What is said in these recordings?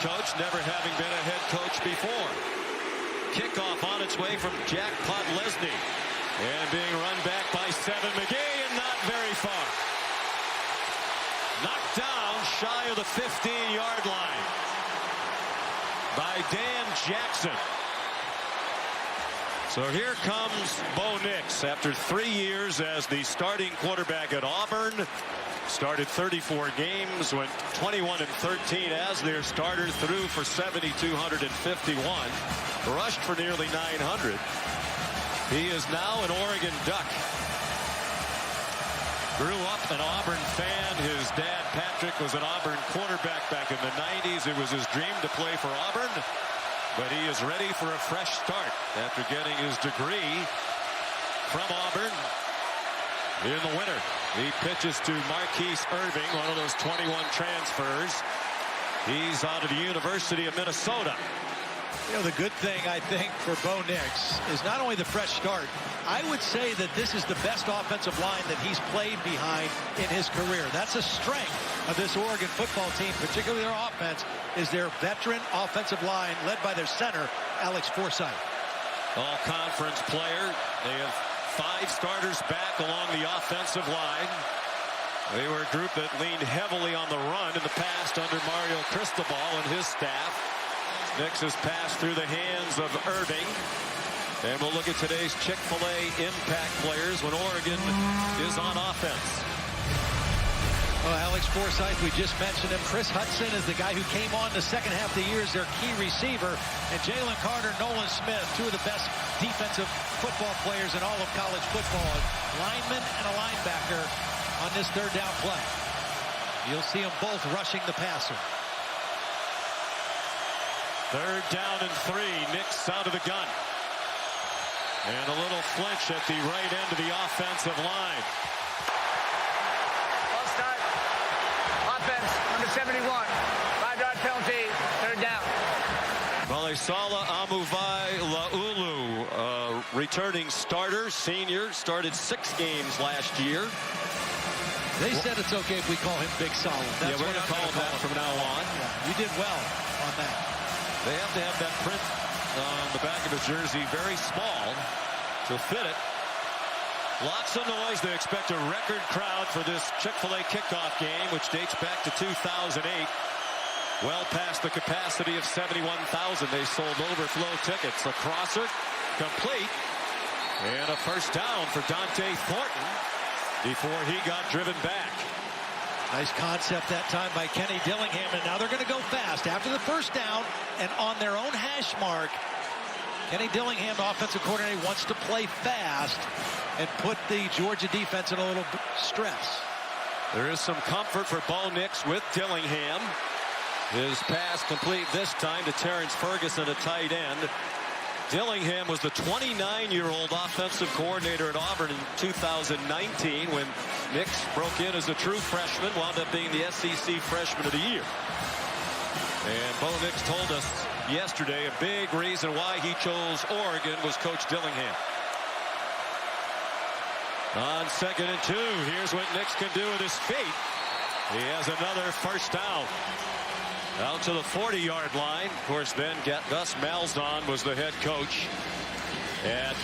coach, never having been a head coach before. Kickoff on its way from Jackpot Lesney. And being run back by Seven McGee, and not very far. Knocked down shy of the 15-yard line by Dan Jackson. So here comes Bo Nix after 3 years as the starting quarterback at Auburn. Started 34 games, went 21-13 as their starter, threw for 7,251, rushed for nearly 900. He is now an Oregon Duck. Grew up an Auburn fan. His dad, Patrick, was an Auburn quarterback back in the 90s. It was his dream to play for Auburn, but he is ready for a fresh start after getting his degree from Auburn in the winter. He pitches to Marquise Irving, one of those 21 transfers. He's out of the University of Minnesota. You know, the good thing, I think, for Bo Nix is not only the fresh start. I would say that this is the best offensive line that he's played behind in his career. That's a strength of this Oregon football team, particularly their offense, is their veteran offensive line led by their center, Alex Forsythe. All-conference player. They have 5 starters back along the offensive line. They were a group that leaned heavily on the run in the past under Mario Cristobal and his staff. Nix has passed through the hands of Irving. And we'll look at today's Chick-fil-A impact players when Oregon is on offense. Well, Alex Forsythe, we just mentioned him. Chris Hudson is the guy who came on the second half of the year as their key receiver. And Jalen Carter, Nolan Smith, 2 of the best defensive football players in all of college football. A lineman and a linebacker on this third down play. You'll see them both rushing the passer. Third down and 3. Nix out of the gun. And a little flinch at the right end of the offensive line. False start. Offense, number 71. 5-yard penalty. Third down. Malaisala Amuvai Laulu, returning starter, senior, started 6 games last year. They said it's okay if we call him Big Solid. That's we're going to call him that from now on. Yeah, you did well on that. They have to have that print on the back of his jersey very small to fit it. Lots of noise. They expect a record crowd for this Chick-fil-A kickoff game, which dates back to 2008. Well past the capacity of 71,000. They sold overflow tickets. A crosser, complete, and a first down for Dante Thornton before he got driven back. Nice concept that time by Kenny Dillingham, and now they're going to go fast after the first down and on their own hash mark. Kenny Dillingham, offensive coordinator, wants to play fast and put the Georgia defense in a little stress. There is some comfort for Bo Nix with Dillingham. His pass complete this time to Terrence Ferguson, a tight end. Dillingham was the 29-year-old offensive coordinator at Auburn in 2019 when Nix broke in as a true freshman, wound up being the SEC Freshman of the Year. And Bo Nix told us yesterday a big reason why he chose Oregon was Coach Dillingham. On 2nd and 2, here's what Nix can do with his feet. He has another first down. Out to the 40-yard line. Of course, then Gus Malzahn was the head coach at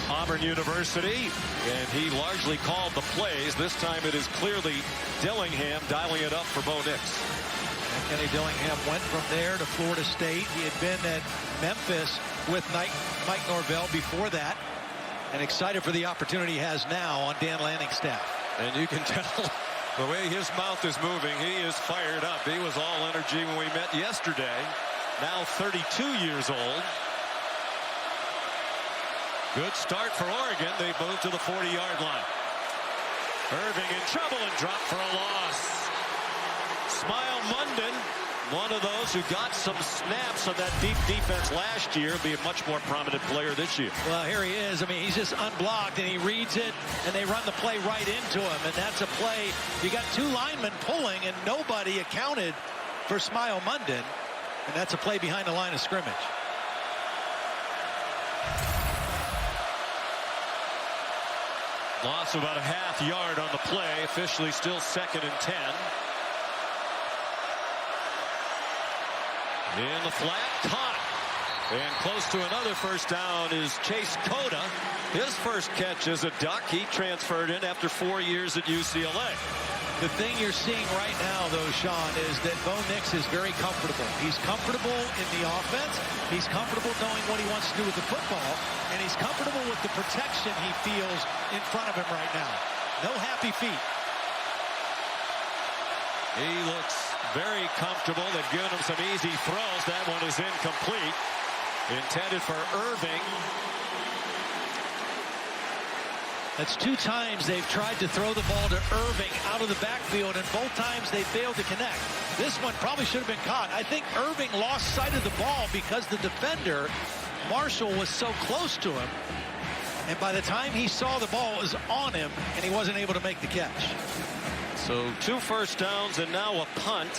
Auburn University, and he largely called the plays. This time it is clearly Dillingham dialing it up for Bo Nix. And Kenny Dillingham went from there to Florida State. He had been at Memphis with Mike Norvell before that, and excited for the opportunity he has now on Dan Lanning's staff. And you can tell the way his mouth is moving, he is fired up. He was all energy when we met yesterday. Now 32 years old. Good start for Oregon. They moved to the 40-yard line. Irving in trouble and dropped for a loss. Smile Munden, one of those who got some snaps of that deep defense last year, be a much more prominent player this year. Well, here he is. I mean, he's just unblocked, and he reads it, and they run the play right into him. And that's a play. You got 2 linemen pulling, and nobody accounted for Smile Munden. And that's a play behind the line of scrimmage. Loss of about a half yard on the play. Officially still 2nd and 10. In the flat, caught. And close to another first down is Chase Cota. His first catch as a Duck. He transferred in after 4 years at UCLA. The thing you're seeing right now, though, Sean, is that Bo Nix is very comfortable. He's comfortable in the offense. He's comfortable knowing what he wants to do with the football. And he's comfortable with the protection he feels in front of him right now. No happy feet. He looks very comfortable. They've given him some easy throws. That one is incomplete. Intended for Irving. That's 2 times they've tried to throw the ball to Irving out of the backfield, and both times they failed to connect. This one probably should have been caught. I think Irving lost sight of the ball because the defender, Marshall, was so close to him. And by the time he saw the ball, it was on him, and he wasn't able to make the catch. So 2 first downs and now a punt.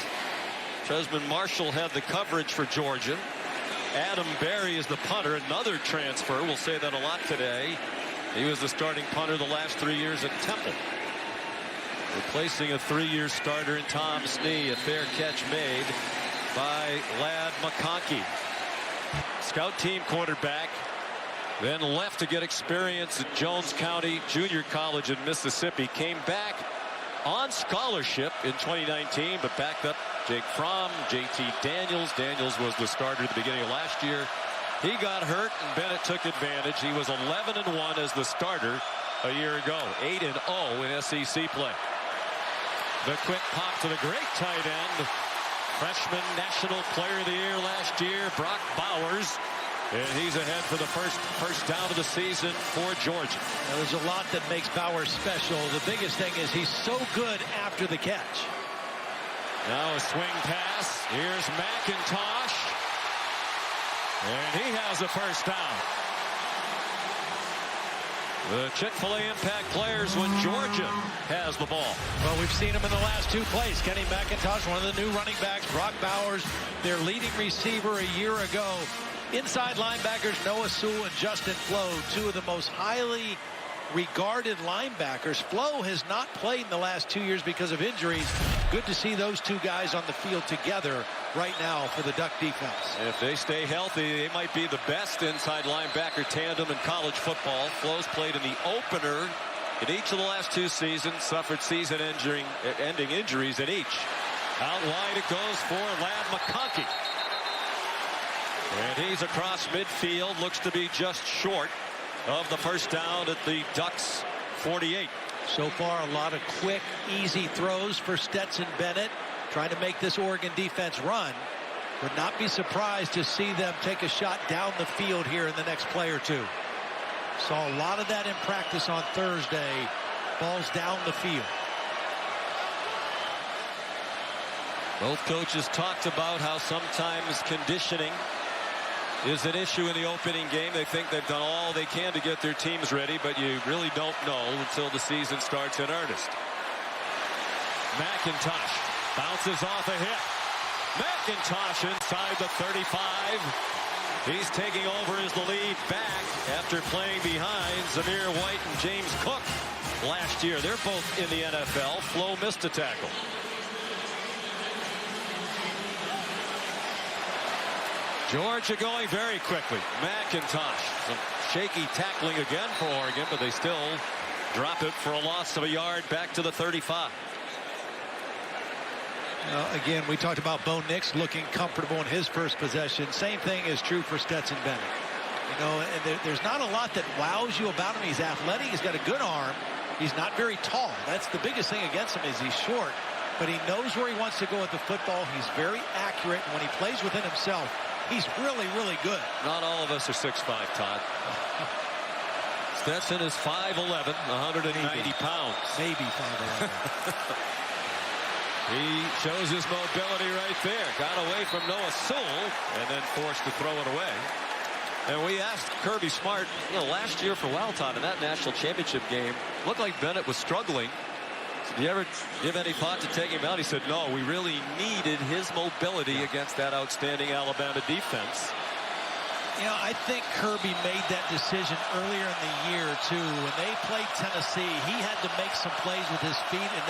Tresman Marshall had the coverage for Georgia. Adam Berry is the punter, another transfer. We'll say that a lot today. He was the starting punter the last 3 years at Temple. Replacing a 3-year starter in Tom Snee. A fair catch made by Ladd McConkey. Scout team quarterback. Then left to get experience at Jones County Junior College in Mississippi. Came back on scholarship in 2019, but backed up Jake Fromm, JT Daniels. Daniels was the starter at the beginning of last year. He got hurt, and Bennett took advantage. He was 11-1 as the starter a year ago. 8-0 in SEC play. The quick pop to the great tight end. Freshman National Player of the Year last year, Brock Bowers. And he's ahead for the first down of the season for Georgia. Now, there's a lot that makes Bowers special. The biggest thing is he's so good after the catch. Now a swing pass. Here's McIntosh. And he has a first down. The Chick-fil-A impact players when Georgia has the ball. Well, we've seen him in the last 2 plays. Kenny McIntosh, one of the new running backs. Brock Bowers, their leading receiver a year ago. Inside linebackers Noah Sewell and Justin Flo, 2 of the most highly regarded linebackers. Flo has not played in the last 2 years because of injuries. Good to see those 2 guys on the field together right now for the Duck defense. If they stay healthy, they might be the best inside linebacker tandem in college football. Flo's played in the opener in each of the last 2 seasons, suffered season-ending injuries in each. Out wide it goes for Ladd McConkey. And he's across midfield, looks to be just short of the first down at the Ducks 48. So far, a lot of quick, easy throws for Stetson Bennett, trying to make this Oregon defense run. Would not be surprised to see them take a shot down the field here in the next play or 2. Saw a lot of that in practice on Thursday. Balls down the field. Both coaches talked about how sometimes conditioning is an issue in the opening game. They think they've done all they can to get their teams ready, but you really don't know until the season starts in earnest. McIntosh bounces off a hit. McIntosh inside the 35. He's taking over as the lead back after playing behind Zamir White and James Cook last year. They're both in the NFL. Flo missed a tackle. Georgia going very quickly. McIntosh. Some shaky tackling again for Oregon, but they still drop it for a loss of a yard back to the 35. Again, we talked about Bo Nix looking comfortable in his first possession. Same thing is true for Stetson Bennett. You know, and there's not a lot that wows you about him. He's athletic. He's got a good arm. He's not very tall. That's the biggest thing against him is he's short. But he knows where he wants to go with the football. He's very accurate. And when he plays within himself, he's really, really good. Not all of us are 6'5", Todd. Stetson is 5'11", 190 pounds. Maybe 5'11". He shows his mobility right there. Got away from Noah Sewell and then forced to throw it away. And we asked Kirby Smart, last year for Wild Todd in that national championship game, looked like Bennett was struggling. Did you ever give any thought to taking him out? He said, no, we really needed his mobility against that outstanding Alabama defense. I think Kirby made that decision earlier in the year, too. When they played Tennessee, he had to make some plays with his feet, and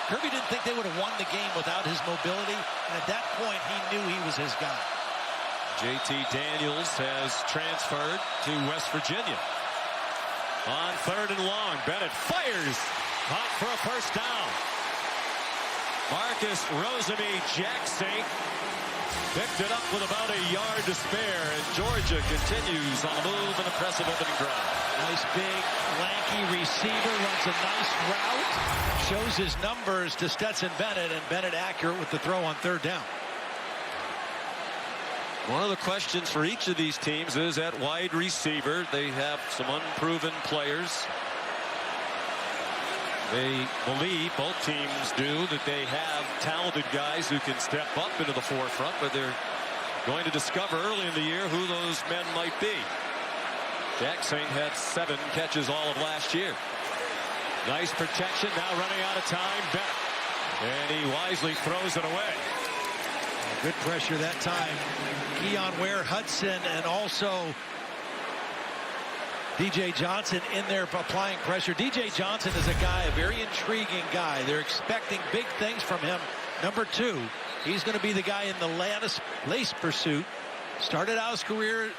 Kirby didn't think they would have won the game without his mobility. And at that point, he knew he was his guy. JT Daniels has transferred to West Virginia. On 3rd and long, Bennett fires. Caught for a first down. Marcus Rosemy-Jackson picked it up with about a yard to spare, and Georgia continues on the move, an impressive opening drive. Nice big lanky receiver, runs a nice route, shows his numbers to Stetson Bennett, and Bennett accurate with the throw on 3rd down. One of the questions for each of these teams is at wide receiver. They have some unproven players. They believe, both teams do, that they have talented guys who can step up into the forefront, but they're going to discover early in the year who those men might be. Jackson had 7 catches all of last year. Nice protection, now running out of time, Bennett. And he wisely throws it away. Good pressure that time. Keon Ware-Hudson and also DJ Johnson in there applying pressure. DJ Johnson is a guy, a very intriguing guy. They're expecting big things from him. Number 2, he's going to be the guy in the lace pursuit. Started out his career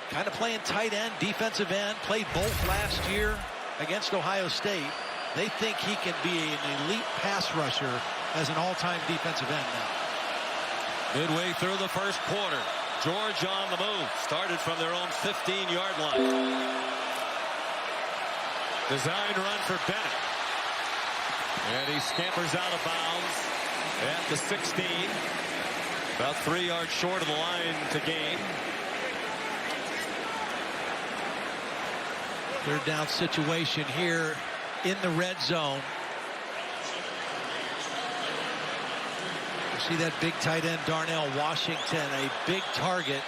kind of playing tight end, defensive end, played both last year against Ohio State. They think he can be an elite pass rusher as an all-time defensive end now. Midway through the first quarter, Georgia on the move. Started from their own 15-yard line. Design run for Bennett. And he scampers out of bounds at the 16. About 3 yards short of the line to gain. 3rd down situation here in the red zone. You see that big tight end Darnell Washington, a big target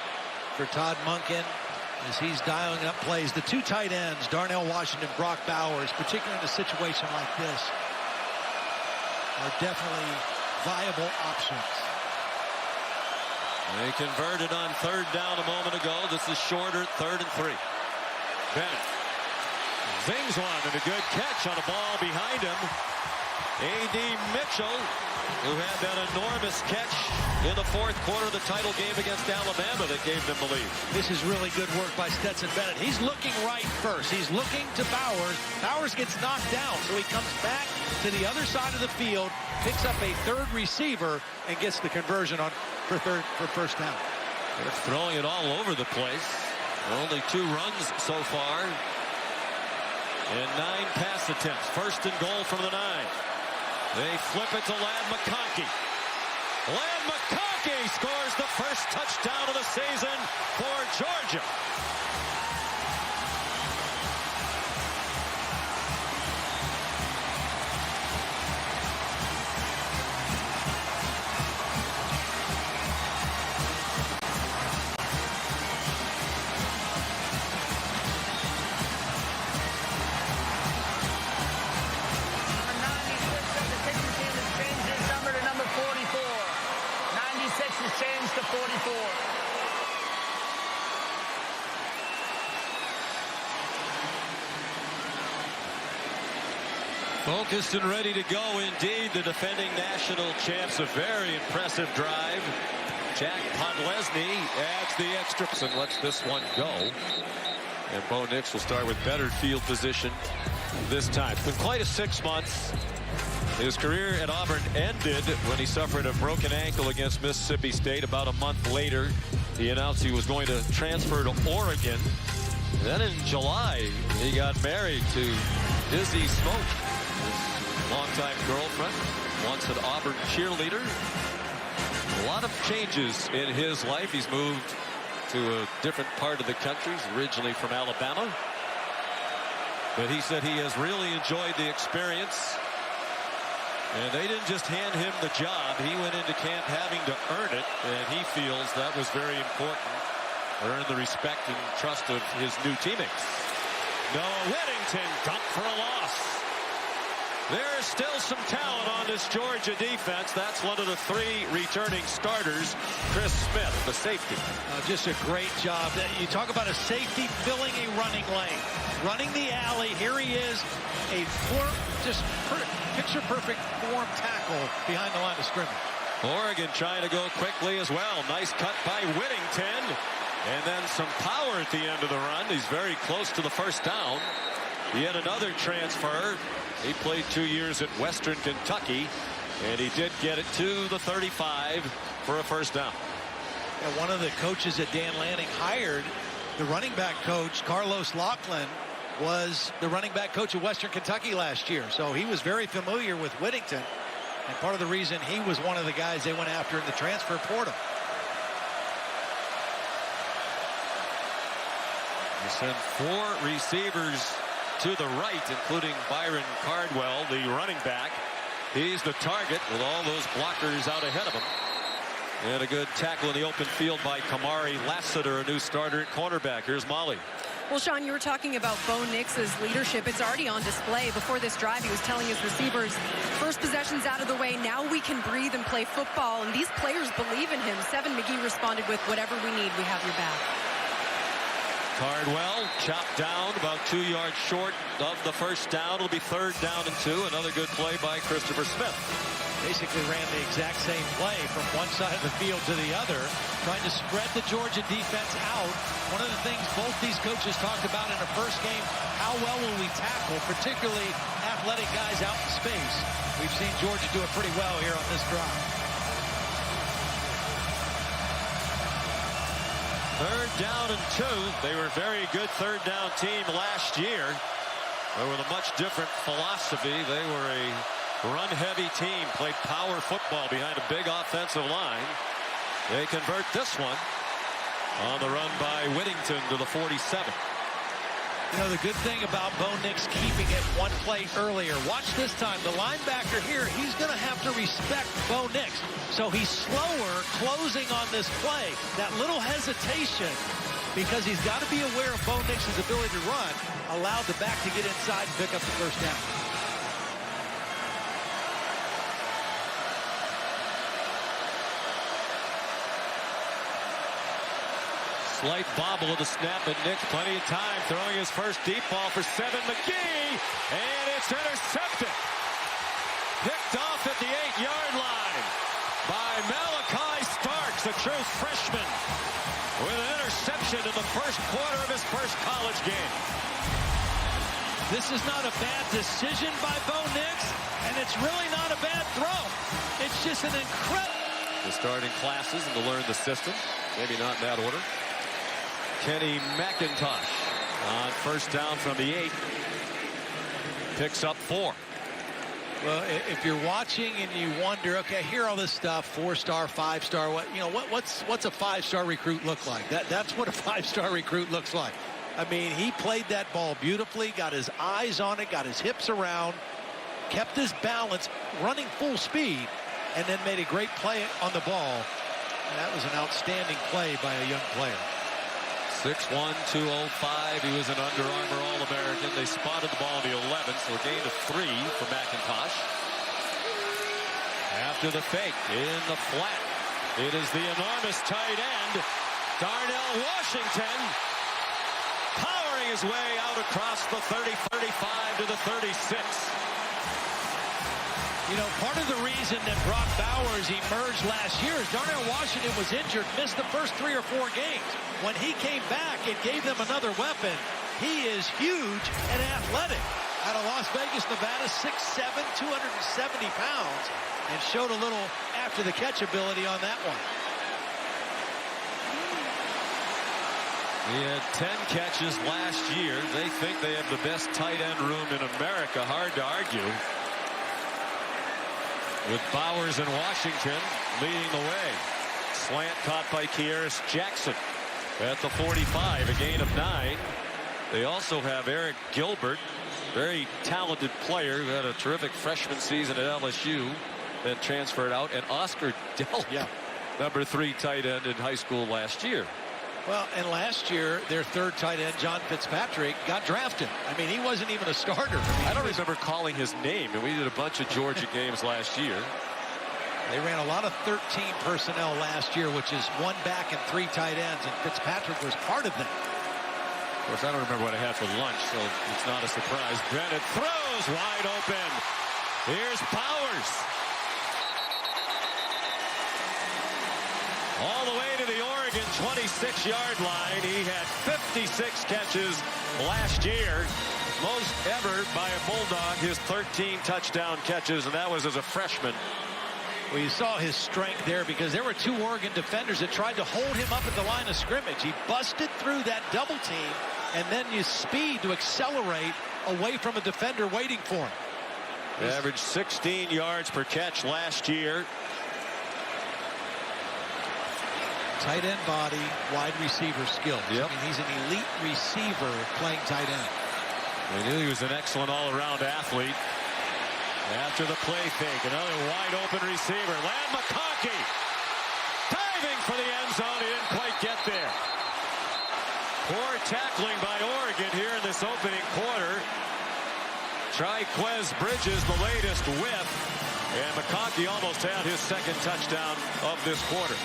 for Todd Monken as he's dialing up plays. The 2 tight ends, Darnell Washington, Brock Bowers, particularly in a situation like this, are definitely viable options. They converted on 3rd down a moment ago. This is shorter, 3rd and 3. Bennett zings one and a good catch on a ball behind him. A.D. Mitchell, who had that enormous catch in the 4th quarter of the title game against Alabama that gave them the lead. This is really good work by Stetson Bennett. He's looking right first. He's looking to Bowers. Bowers gets knocked down, so he comes back to the other side of the field, picks up a 3rd receiver, and gets the conversion for first down. They're throwing it all over the place. Only 2 runs so far and 9 pass attempts. 1st and goal from the 9. They flip it to Ladd McConkey. Ladd McConkey scores the first touchdown of the season for Georgia. Changed to 44. Focused and ready to go indeed. The defending national champs. A very impressive drive. Jack Podlesny adds the extra and lets this one go. And Bo Nix will start with better field position this time. It's been quite a 6 months. His career at Auburn ended when he suffered a broken ankle against Mississippi State. About a month later, he announced he was going to transfer to Oregon. And then in July, he got married to Dizzy Smoke, his longtime girlfriend, once an Auburn cheerleader. A lot of changes in his life. He's moved to a different part of the country. He's originally from Alabama. But he said he has really enjoyed the experience. And they didn't just hand him the job. He went into camp having to earn it, and he feels that was very important. Earn the respect and trust of his new teammates. Noah Whittington dumped for a loss. There's still some talent on this Georgia defense. That's one of the 3 returning starters, Chris Smith, the safety. Just a great job. You talk about a safety filling a running lane. Running the alley. Here he is. A picture-perfect form tackle behind the line of scrimmage. Oregon trying to go quickly as well. Nice cut by Whittington. And then some power at the end of the run. He's very close to the first down. Yet another transfer. He played 2 years at Western Kentucky. And he did get it to the 35 for a first down. And one of the coaches that Dan Lanning hired, the running back coach, Carlos Laughlin, was the running back coach of Western Kentucky last year. So he was very familiar with Whittington. And part of the reason he was one of the guys they went after in the transfer portal. You send 4 receivers to the right, including Byron Cardwell, the running back. He's the target with all those blockers out ahead of him. And a good tackle in the open field by Kamari Lassiter, a new starter at cornerback. Here's Molly. Well, Sean, you were talking about Bo Nix's leadership. It's already on display. Before this drive, he was telling his receivers, first possession's out of the way. Now we can breathe and play football. And these players believe in him. Seven McGee responded with, whatever we need, we have your back. Cardwell chopped down about 2 yards short of the first down. It'll be 3rd down and 2. Another good play by Christopher Smith. Basically ran the exact same play from one side of the field to the other, trying to spread the Georgia defense out. One of the things both these coaches talked about in the first game, how well will we tackle, particularly athletic guys out in space. We've seen Georgia do it pretty well here on this drive. 3rd down and 2. They were a very good 3rd down team last year. But with a much different philosophy. They were a run-heavy team, played power football behind a big offensive line. They convert this one on the run by Whittington to the 47. You know, the good thing about Bo Nix keeping it one play earlier. Watch this time. The linebacker here, he's going to have to respect Bo Nix. So he's slower closing on this play. That little hesitation, because he's got to be aware of Bo Nix's ability to run, allowed the back to get inside and pick up the first down. Slight bobble of the snap, and Nix plenty of time throwing his first deep ball for Seven McGee, and it's intercepted. Picked off at the 8-yard line by Malachi Starks, a true freshman, with an interception in the first quarter of his first college game. This is not a bad decision by Bo Nix, and it's really not a bad throw. It's just an incredible. The starting classes and to learn the system, maybe not in that order. Kenny McIntosh on first down from the 8. Picks up 4. Well, if you're watching and you wonder, okay, hear all this stuff, 4-star, 5-star, what's a 5-star recruit look like? That's what a 5-star recruit looks like. I mean, he played that ball beautifully, got his eyes on it, got his hips around, kept his balance, running full speed, and then made a great play on the ball. And that was an outstanding play by a young player. 6'1", 205. He was an Under Armour All-American. They spotted the ball in the 11, so a gain of 3 for McIntosh. After the fake, in the flat, it is the enormous tight end, Darnell Washington, powering his way out across the 30-35 to the 36. You know, part of the reason that Brock Bowers emerged last year is Darnell Washington was injured, missed the first 3 or 4 games. When he came back, it gave them another weapon. He is huge and athletic. Out of Las Vegas, Nevada, 6'7", 270 pounds, and showed a little after-the-catch ability on that one. He had 10 catches last year. They think they have the best tight end room in America. Hard to argue. With Bowers and Washington leading the way. Slant caught by Kearis Jackson at the 45, a gain of 9. They also have Eric Gilbert, very talented player who had a terrific freshman season at LSU, then transferred out, and Oscar Delp, number 3 tight end in high school last year. Well, and last year, their 3rd tight end, John Fitzpatrick, got drafted. I mean, he wasn't even a starter. I don't remember calling his name, and we did a bunch of Georgia games last year. They ran a lot of 13 personnel last year, which is 1 back and 3 tight ends, and Fitzpatrick was part of that. Of course, I don't remember what I had for lunch, so it's not a surprise. Bennett throws wide open. Here's Bowers. all the way to the Oregon 26-yard line. He had 56 catches last year. Most ever by a Bulldog, his 13 touchdown catches, and that was as a freshman. Well, you saw his strength there because there were 2 Oregon defenders that tried to hold him up at the line of scrimmage. He busted through that double team, and then his speed to accelerate away from a defender waiting for him. He averaged 16 yards per catch last year. Tight end body, wide receiver skills. Yep. I mean, he's an elite receiver playing tight end. We knew he was an excellent all-around athlete. After the play fake, another wide-open receiver. Land McConkey diving for the end zone. He didn't quite get there. Poor tackling by Oregon here in this opening quarter. Triquez Bridges, the latest whiff. And McConkey almost had his second touchdown of this quarter.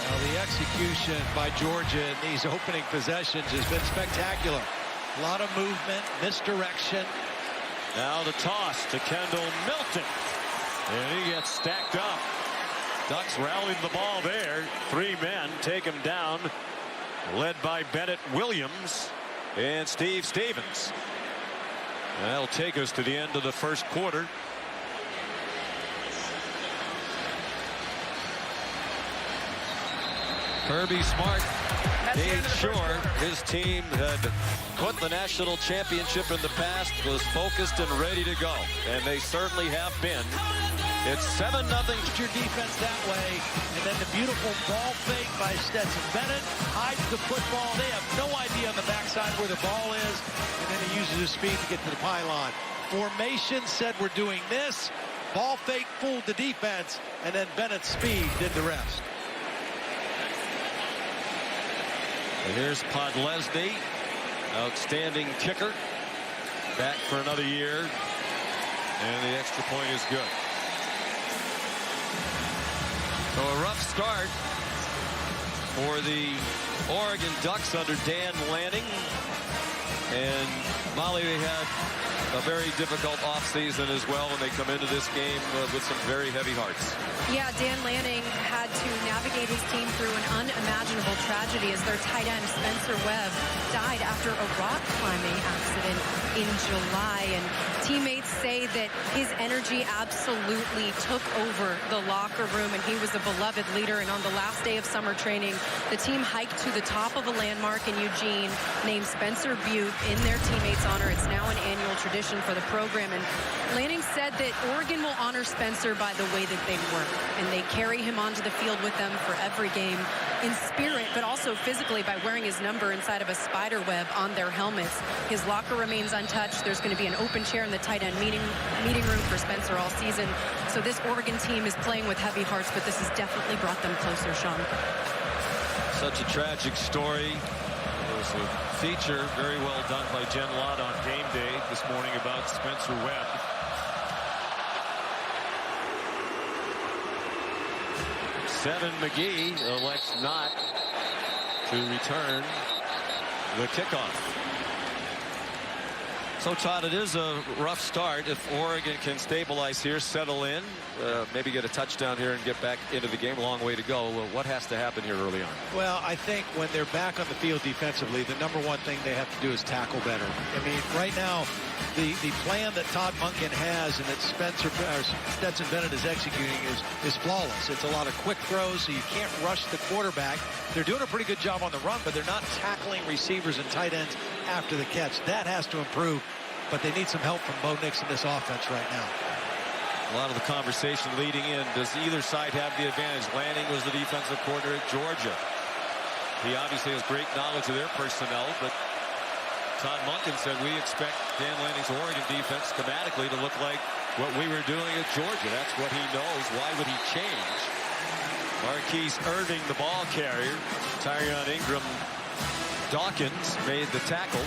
Now, the execution by Georgia in these opening possessions has been spectacular. A lot of movement, misdirection. Now the toss to Kendall Milton. And he gets stacked up. Ducks rallied the ball there. 3 men take him down. Led by Bennett Williams and Steve Stevens. That'll take us to the end of the first quarter. Kirby Smart made sure his team had put the national championship in the past, was focused and ready to go. And they certainly have been. It's 7-0. Your defense that way. And then the beautiful ball fake by Stetson Bennett hides the football. They have no idea on the backside where the ball is. And then he uses his speed to get to the pylon. Formation said we're doing this. Ball fake fooled the defense. And then Bennett's speed did the rest. And here's Podlesny, outstanding kicker, back for another year, and the extra point is good. So a rough start for the Oregon Ducks under Dan Lanning, and Molly, they had a very difficult offseason as well when they come into this game with some very heavy hearts. Yeah, Dan Lanning had to navigate his team through an unimaginable tragedy as their tight end Spencer Webb died after a rock climbing accident in July. And teammates say that his energy absolutely took over the locker room, and he was a beloved leader. And on the last day of summer training, the team hiked to the top of a landmark in Eugene named Spencer Butte in their teammates' honor. It's now an annual tradition for the program. And Lanning said that Oregon will honor Spencer by the way that they work, and they carry him onto the field with them for every game in spirit, but also physically by wearing his number inside of a spider web on their helmets. His locker remains untouched. There's going to be an open chair in the tight end meeting room for Spencer all season. So this Oregon team is playing with heavy hearts, but this has definitely brought them closer, Sean. Such a tragic story. There was a feature very well done by Jen Lott on Game Day this morning about Spencer Webb. Seven McGee elects not to return the kickoff. So, Todd, it is a rough start. If Oregon can stabilize here, settle in, maybe get a touchdown here and get back into the game, a long way to go. Well, what has to happen here early on? Well, I think when they're back on the field defensively, the number one thing they have to do is tackle better. I mean, right now, the plan that Todd Monken has and that Stetson Bennett is executing is flawless. It's a lot of quick throws, so you can't rush the quarterback. They're doing a pretty good job on the run, but they're not tackling receivers and tight ends after the catch. That has to improve, but they need some help from Bo Nix in this offense right now. A lot of the conversation leading in, does either side have the advantage? Lanning was the defensive coordinator at Georgia. He obviously has great knowledge of their personnel, but Todd Monken said we expect Dan Lanning's Oregon defense schematically to look like what we were doing at Georgia. That's what he knows. Why would he change? Marquise Irving, the ball carrier. Tyrion Ingram Dawkins made the tackle.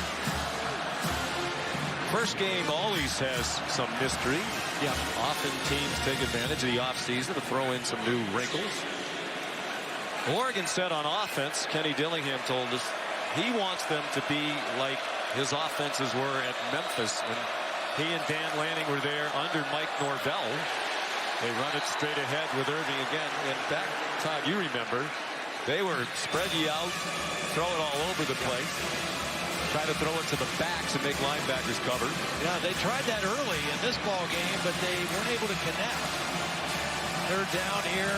First game always has some mystery. Yeah. Often teams take advantage of the offseason to throw in some new wrinkles. Oregon said on offense, Kenny Dillingham told us, he wants them to be like his offenses were at Memphis when he and Dan Lanning were there under Mike Norvell. They run it straight ahead with Irving again. And back, Todd, you remember, they were spread you out, throw it all over the place. Try to throw it to the backs and make linebackers cover. Yeah, they tried that early in this ball game, but they weren't able to connect. Third down here.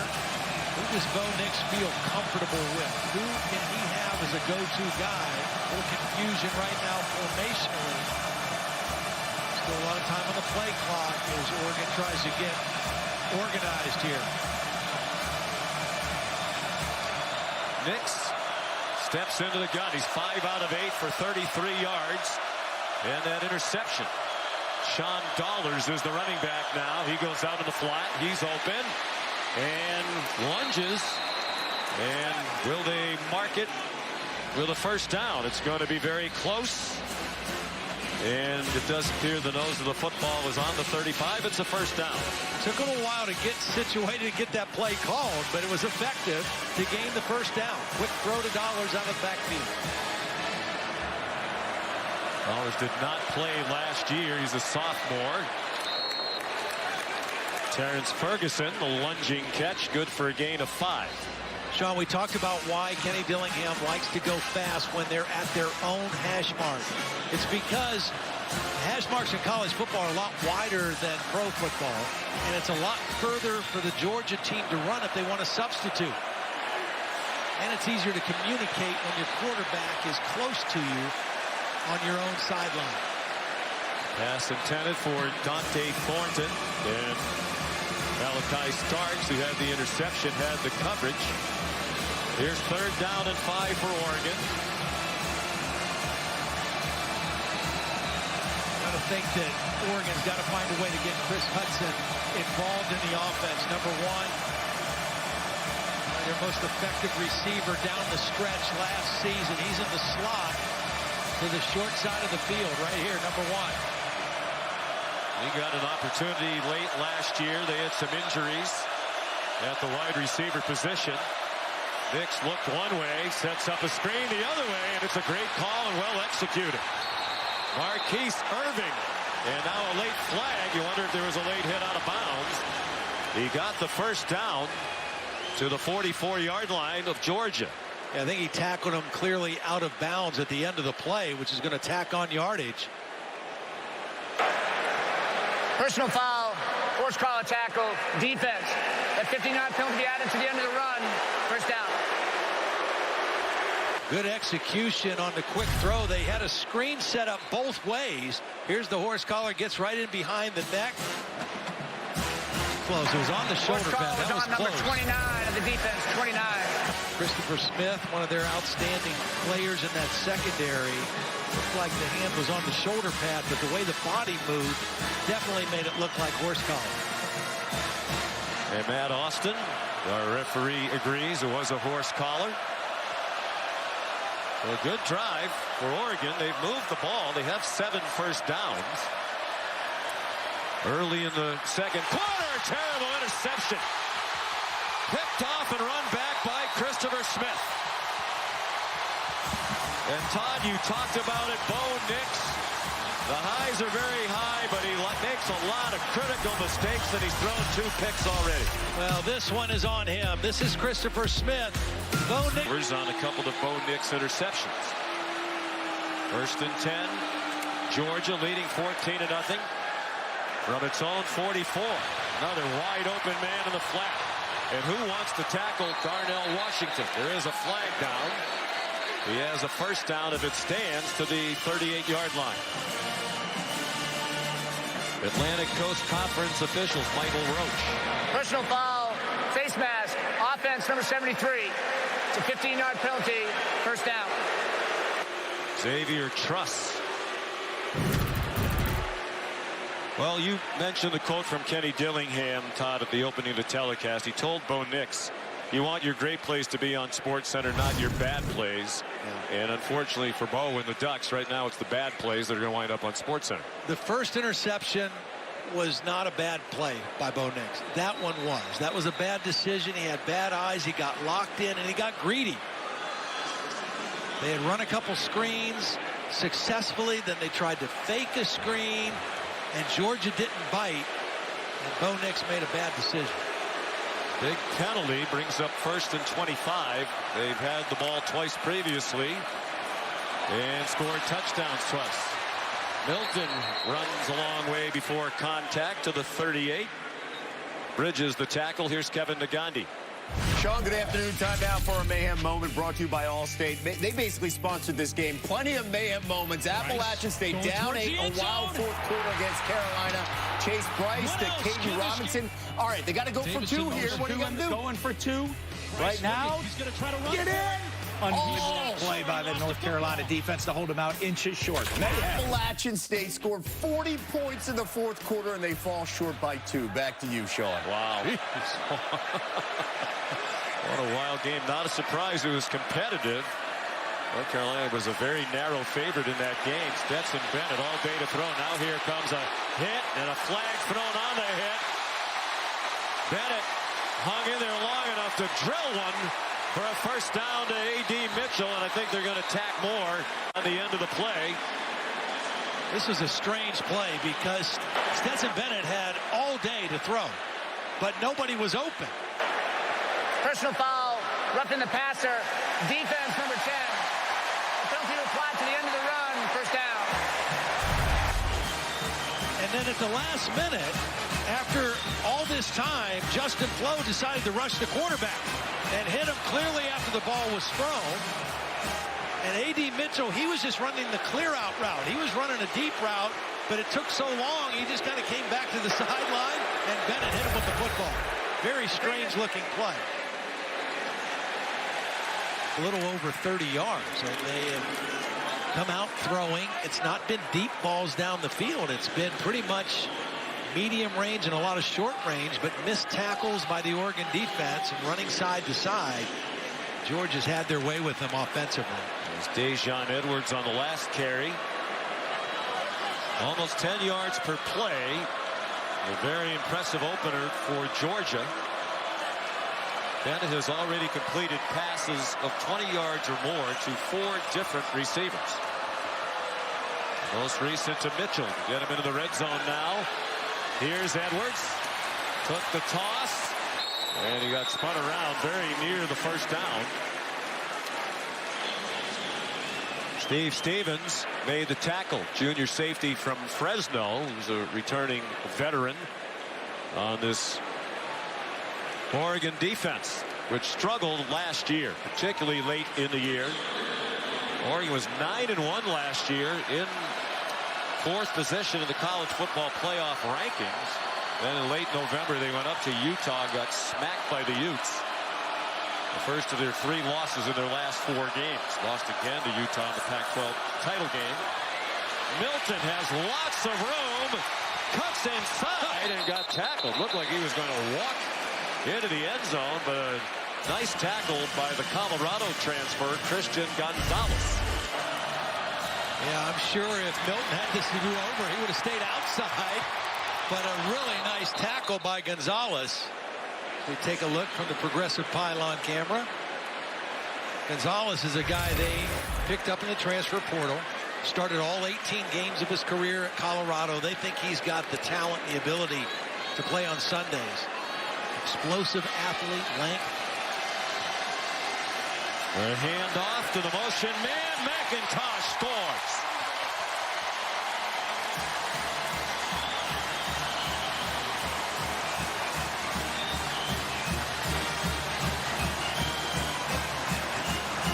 Who does Bo Nix feel comfortable with? Who can he have as a go-to guy? A little confusion right now formationally. Still a lot of time on the play clock as Oregon tries to get organized here. Nix steps into the gun. He's 5 out of 8 for 33 yards. And that interception. Sean Dollars is the running back now. He goes out in the flat. He's open. And lunges. And will they mark it with a first down? It's going to be very close. And it does appear the nose of the football was on the 35. It's a first down. Took a little while to get situated to get that play called, but it was effective to gain the first down. Quick throw to Dollars out of the backfield. Dollars did not play last year. He's a sophomore. Terrence Ferguson, the lunging catch, good for a gain of 5. Sean, we talked about why Kenny Dillingham likes to go fast when they're at their own hash mark. It's because hash marks in college football are a lot wider than pro football, and it's a lot further for the Georgia team to run if they want to substitute. And it's easier to communicate when your quarterback is close to you on your own sideline. Pass intended for Dante Thornton. And Malachi Starks, who had the interception, had the coverage. Here's third down and 5 for Oregon. I think that Oregon's got to find a way to get Chris Hudson involved in the offense. Number one, their most effective receiver down the stretch last season. He's in the slot to the short side of the field right here, number one. He got an opportunity late last year. They had some injuries at the wide receiver position. Nix looked one way, sets up a screen the other way, and it's a great call and well executed. Marquise Irving, and now a late flag. You wonder if there was a late hit out of bounds. He got the first down to the 44-yard line of Georgia. Yeah, I think he tackled him clearly out of bounds at the end of the play, which is going to tack on yardage. Personal foul, forced collar tackle, defense. That 59 penalty added to the end of the run. First down. Good execution on the quick throw. They had a screen set up both ways. Here's the horse collar, gets right in behind the neck. Close. It was on the shoulder pad. That was on close. number 29 of the defense, 29. Christopher Smith, one of their outstanding players in that secondary. Looked like the hand was on the shoulder pad, but the way the body moved definitely made it look like horse collar. And Matt Austin, our referee, agrees it was a horse collar. A good drive for Oregon. They've moved the ball. They have 7 first downs. Early in the second quarter, terrible interception. Picked off and run back by Christopher Smith. And Todd, you talked about it, Bo Nix. The highs are very high, but he makes a lot of critical mistakes, and he's thrown 2 picks already. Well, this one is on him. This is Christopher Smith. Bo Nix. We're on a couple of Bo Nix interceptions. First and 10. Georgia leading 14-0. From its own 44. Another wide open man in the flat. And who wants to tackle Darnell Washington? There is a flag down. He has a first down if it stands to the 38-yard line. Atlantic Coast Conference officials, Michael Roach. Personal foul, face mask, offense number 73. It's a 15-yard penalty, first down. Xavier Truss. Well, you mentioned the quote from Kenny Dillingham, Todd, at the opening of the telecast. He told Bo Nix, you want your great plays to be on SportsCenter, not your bad plays. Yeah. And unfortunately for Bo and the Ducks, right now it's the bad plays that are going to wind up on SportsCenter. The first interception was not a bad play by Bo Nix. That one was. That was a bad decision. He had bad eyes. He got locked in, and he got greedy. They had run a couple screens successfully. Then they tried to fake a screen, and Georgia didn't bite. And Bo Nix made a bad decision. Big penalty brings up 1st and 25. They've had the ball twice previously and scored touchdowns twice. Milton runs a long way before contact to the 38. Bridges the tackle. Here's Kevin Nagandi. Sean, good afternoon. Time now for a Mayhem Moment brought to you by Allstate. They basically sponsored this game. Plenty of Mayhem Moments. Appalachian State down 8, a wild fourth quarter against Carolina. Chase Bryce to Caden Robinson. All right, they got to go for 2 here. What are you going to do? Going for 2 right now. He's going to try to run. Get in! Unbelievable play by the North Carolina defense to hold him out inches short. Mayhem. Appalachian State scored 40 points in the fourth quarter, and they fall short by 2. Back to you, Sean. Wow. What a wild game. Not a surprise it was competitive. North Carolina was a very narrow favorite in that game. Stetson Bennett all day to throw. Now here comes a hit and a flag thrown on the hit. Bennett hung in there long enough to drill one for a first down to A.D. Mitchell, and I think they're going to tack more on the end of the play. This was a strange play because Stetson Bennett had all day to throw, but nobody was open. Personal foul, roughing the passer. Defense number 10. Penalty to apply to the end of the run. First down. And then at the last minute, after all this time, Justin Flo decided to rush the quarterback and hit him clearly after the ball was thrown. And A.D. Mitchell, he was just running the clear-out route. He was running a deep route, but it took so long, he just kind of came back to the sideline, and Bennett hit him with the football. Very strange-looking play. A little over 30 yards, and they have come out throwing. It's not been deep balls down the field. It's been pretty much medium range and a lot of short range, but missed tackles by the Oregon defense and running side to side. Georgia's had their way with them offensively. There's Dejon Edwards on the last carry. Almost 10 yards per play. A very impressive opener for Georgia. Bennett has already completed passes of 20 yards or more to 4 different receivers. Most recent to Mitchell. Get him into the red zone now. Here's Edwards. Took the toss. And he got spun around very near the first down. Steve Stevens made the tackle. Junior safety from Fresno, who's a returning veteran on this Oregon defense, which struggled last year, particularly late in the year. Oregon was 9-1 last year, in 4th position in the college football playoff rankings. Then in late November, they went up to Utah, got smacked by the Utes. The first of their 3 losses in their last 4 games. Lost again to Utah in the Pac-12 title game. Milton has lots of room, cuts inside and got tackled. Looked like he was going to walk into the end zone, but a nice tackle by the Colorado transfer, Christian Gonzalez. Yeah, I'm sure if Milton had this to do over, he would have stayed outside. But a really nice tackle by Gonzalez. We take a look from the Progressive Pylon camera. Gonzalez is a guy they picked up in the transfer portal. Started all 18 games of his career at Colorado. They think he's got the talent, the ability to play on Sundays. Explosive athlete, length. A handoff to the motion man. McIntosh scores.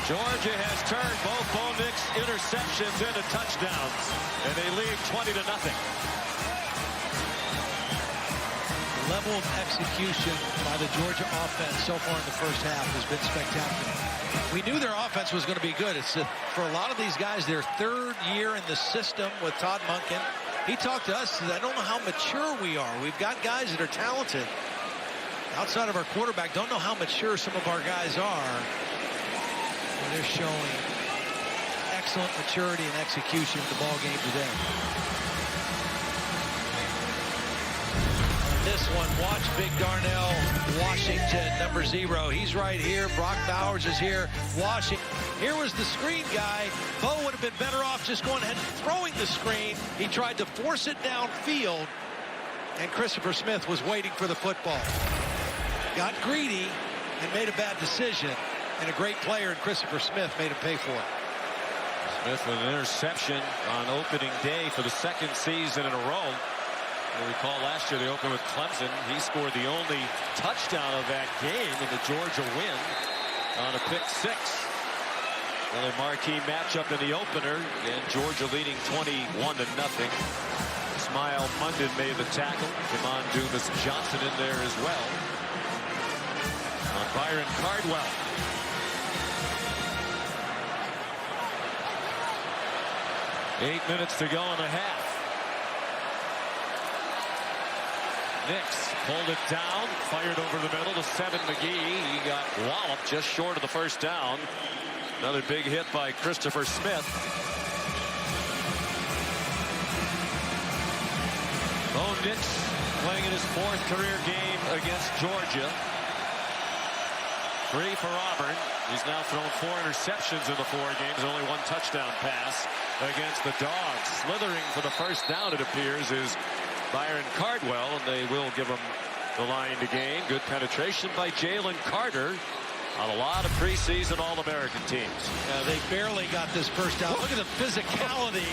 Georgia has turned both Bo Nix interceptions into touchdowns, and they lead 20-0. The level of execution by the Georgia offense so far in the first half has been spectacular. We knew their offense was going to be good. It's for a lot of these guys, their 3rd year in the system with Todd Monken. He talked to us, I don't know how mature we are. We've got guys that are talented. Outside of our quarterback, don't know how mature some of our guys are. And they're showing excellent maturity and execution in the ball game today. This one, watch Big Darnell Washington, number 0. He's right here. Brock Bowers is here. Washington. Here was the screen guy. Bo would have been better off just going ahead and throwing the screen. He tried to force it downfield. and Christopher Smith was waiting for the football. Got greedy and made a bad decision, and a great player in Christopher Smith made him pay for it. Smith with an interception on opening day for the second season in a row. You'll recall last year they opened with Clemson. He scored the only touchdown of that game in the Georgia win on a pick six. Another marquee matchup in the opener, and Georgia leading 21-0. Smile Munden made the tackle. Jamon Dumas Johnson in there as well. On Byron Cardwell. Eight minutes to go in the half. Nix pulled it down, fired over the middle to Seven McGee. He got walloped just short of the first down. Another big hit by Christopher Smith. Bo Nix playing in his fourth career game against Georgia. 3 for Auburn. He's now thrown 4 interceptions in the 4 games, only 1 touchdown pass against the Dawgs. Slithering for the first down, it appears, is Byron Cardwell, and they will give him the line to gain. Good penetration by Jalen Carter on a lot of preseason All-American teams. They barely got this first down. Look at the physicality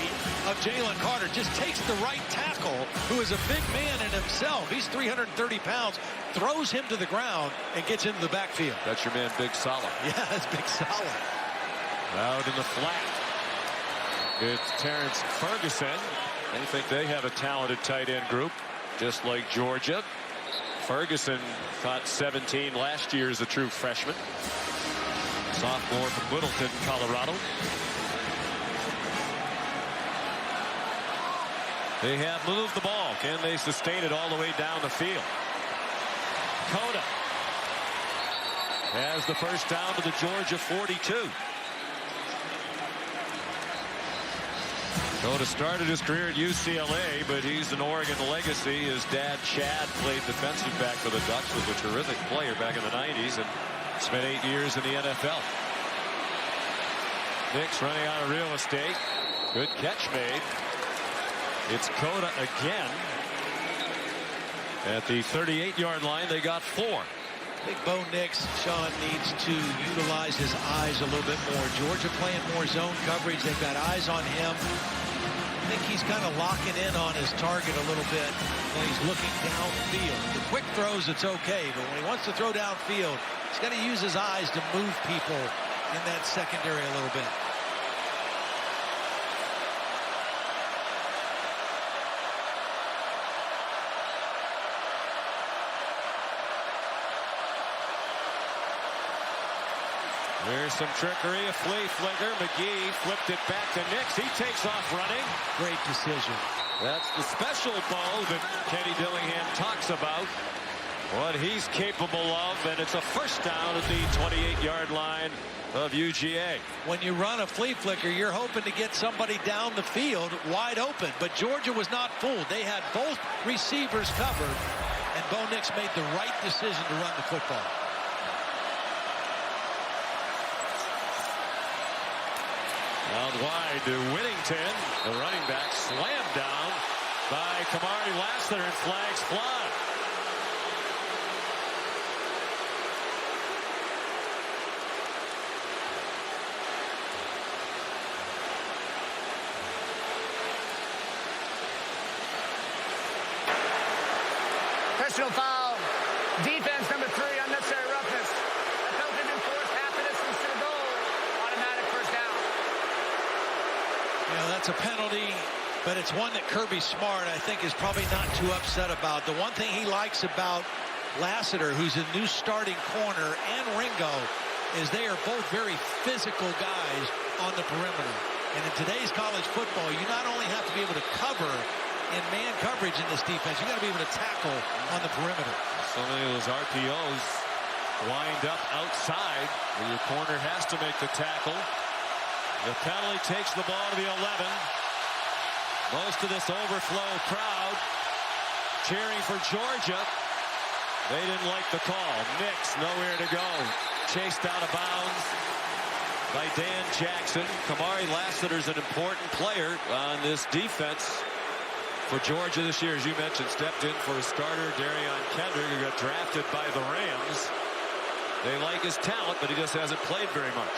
of Jalen Carter. Just takes the right tackle, who is a big man in himself. He's 330 pounds, throws him to the ground, and gets into the backfield. That's your man, Big Sala. Yeah, that's Big Sala. Out in the flat. It's Terrence Ferguson. They think they have a talented tight end group, just like Georgia. Ferguson caught 17 last year as a true freshman. Sophomore from Littleton, Colorado. They have moved the ball. Can they sustain it all the way down the field? Coda has the first down to the Georgia 42. Coda started his career at UCLA, but he's an Oregon legacy. His dad, Chad, played defensive back for the Ducks, was a terrific player back in the 90s, and spent 8 years in the NFL. Nix running out of real estate. Good catch made. It's Coda again. At the 38-yard line, they got 4. I think Bo Nix, Sean, needs to utilize his eyes a little bit more. Georgia playing more zone coverage. They've got eyes on him. I think he's kind of locking in on his target a little bit when he's looking downfield. The quick throws, it's okay, but when he wants to throw downfield, he's got to use his eyes to move people in that secondary a little bit. There's some trickery, a flea flicker. McGee flipped it back to Nix. He takes off running. Great decision. That's the special ball that Kenny Dillingham talks about. What he's capable of, and it's a first down at the 28-yard line of UGA. When you run a flea flicker, you're hoping to get somebody down the field wide open, but Georgia was not fooled. They had both receivers covered, and Bo Nix made the right decision to run the football. Out wide to Whittington. The running back slammed down by Kamari Lassiter, and flags fly. Personal foul. Defense number 3, unnecessary roughness. The penalty been forced half a distance to the goal. Automatic first down. You know, that's a penalty, but it's one that Kirby Smart, I think, is probably not too upset about. The one thing he likes about Lassiter, who's a new starting corner, and Ringo, is they are both very physical guys on the perimeter. And in today's college football, you not only have to be able to cover in man coverage in this defense, you got to be able to tackle on the perimeter. So many of those RPOs wind up outside, where your corner has to make the tackle. The penalty takes the ball to the 11. Most of this overflow crowd cheering for Georgia. They didn't like the call. Nix nowhere to go. Chased out of bounds by Dan Jackson. Kamari Lassiter's an important player on this defense for Georgia this year, as you mentioned, stepped in for a starter, Darion Kendrick, who got drafted by the Rams. They like his talent, but he just hasn't played very much.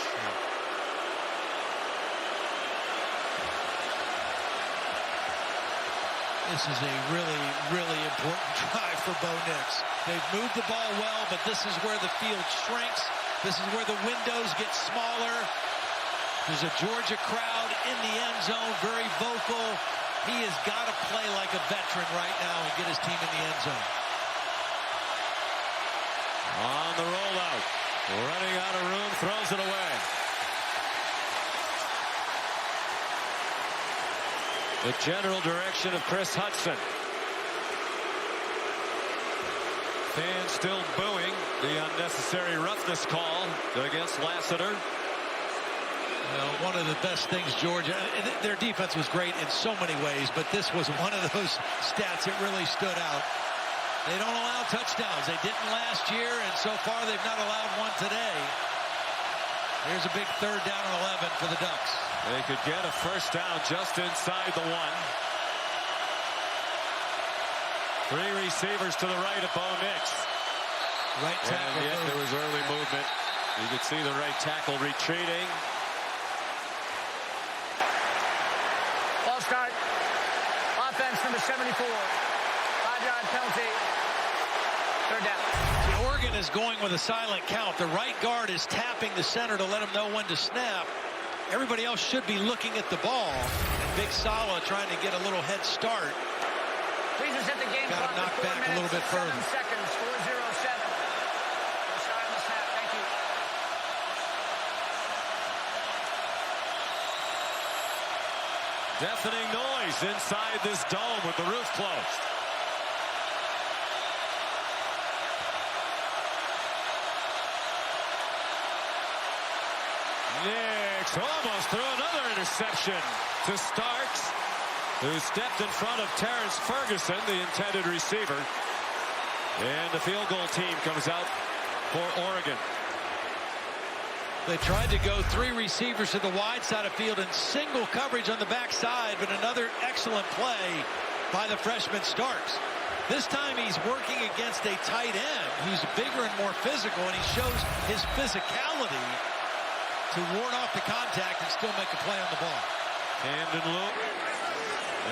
This is a really, really important drive for Bo Nix. They've moved the ball well, but this is where the field shrinks. This is where the windows get smaller. There's a Georgia crowd in the end zone, very vocal. He has got to play like a veteran right now and get his team in the end zone. On the rollout, running out of room, throws it away. The general direction of Chris Hudson. Fans still booing the unnecessary roughness call against Lassiter. One of the best things, Georgia, their defense was great in so many ways, but this was one of those stats that really stood out. They don't allow touchdowns. They didn't last year, and so far they've not allowed one today. Here's a big 3rd down and 11 for the Ducks. They could get a first down just inside the 1. 3 receivers to the right of Bo Nix. Right tackle. And yet there was early movement. You could see the right tackle retreating. Ball start. Offense number 74. 5-yard penalty. 3rd down. Oregon is going with a silent count. The right guard is tapping the center to let him know when to snap. Everybody else should be looking at the ball. And Big Sala trying to get a little head start. Please set the game Got clock him knocked to 4 back minutes, a little bit 7 further. seconds. 4:07. We'll start on the snap. Thank you. Deafening noise inside this dome with the roof closed. Nix almost threw another interception to Starks, who stepped in front of Terrence Ferguson, the intended receiver. And the field goal team comes out for Oregon. They tried to go 3 receivers to the wide side of field in single coverage on the backside, but another excellent play by the freshman Starks. This time he's working against a tight end who's bigger and more physical, and he shows his physicality to ward off the contact and still make a play on the ball. Camden Loop.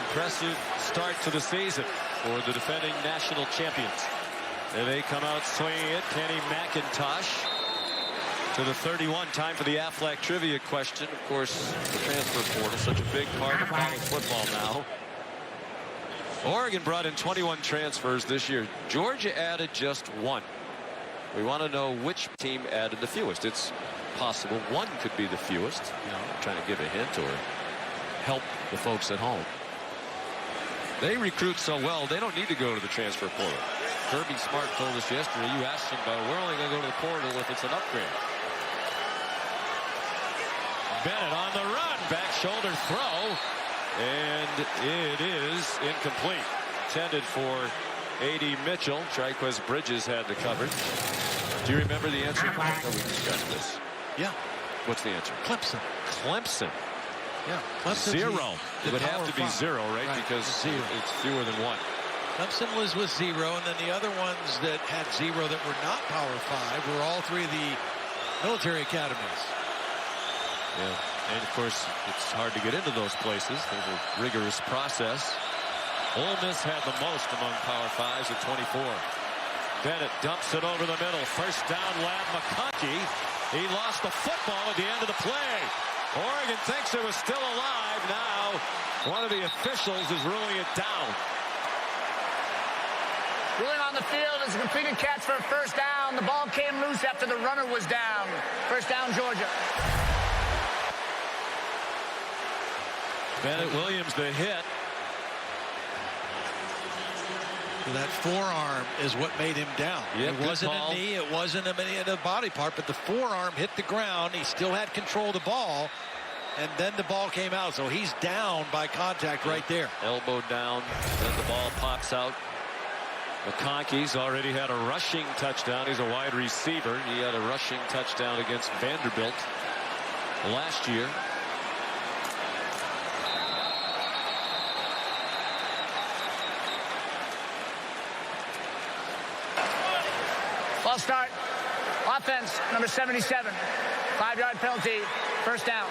Impressive start to the season for the defending national champions. And they come out swinging it. Kenny McIntosh to the 31. Time for the Aflac trivia question. Of course, the transfer portal, such a big part of college football now. Oregon brought in 21 transfers this year. Georgia added just 1. We want to know which team added the fewest. It's possible one could be the fewest. I'm trying to give a hint or help the folks at home. They recruit so well, they don't need to go to the transfer portal. Kirby Smart told us yesterday, you asked him about it, we're only going to go to the portal if it's an upgrade. Bennett on the run, back shoulder throw, and it is incomplete. Intended for A.D. Mitchell. Triquez Bridges had the coverage. Do you remember the answer? Oh, we discussed this. Yeah. What's the answer? Clemson. Clemson. Yeah. Clemson. 0. It would have to be 0, right? Because it's fewer than 1. Clemson was with 0, and then the other ones that had 0 that were not Power 5 were all 3 of the military academies. Yeah, and of course, it's hard to get into those places. There's a rigorous process. Ole Miss had the most among Power 5s at 24. Bennett dumps it over the middle. First down, Lab McConkey. He lost the football at the end of the play. Oregon thinks it was still alive. Now, one of the officials is ruling it down. Ruling on the field is a completed catch for a first down. The ball came loose after the runner was down. First down, Georgia. Bennett Williams the hit. That forearm is what made him down. Yep, it wasn't a knee, it wasn't a body part, but the forearm hit the ground. He still had control of the ball, and then the ball came out. So he's down by contact right there. Elbow down, then the ball pops out. McConkey's already had a rushing touchdown. He's a wide receiver. He had a rushing touchdown against Vanderbilt last year. number 77. 5-yard penalty, first down.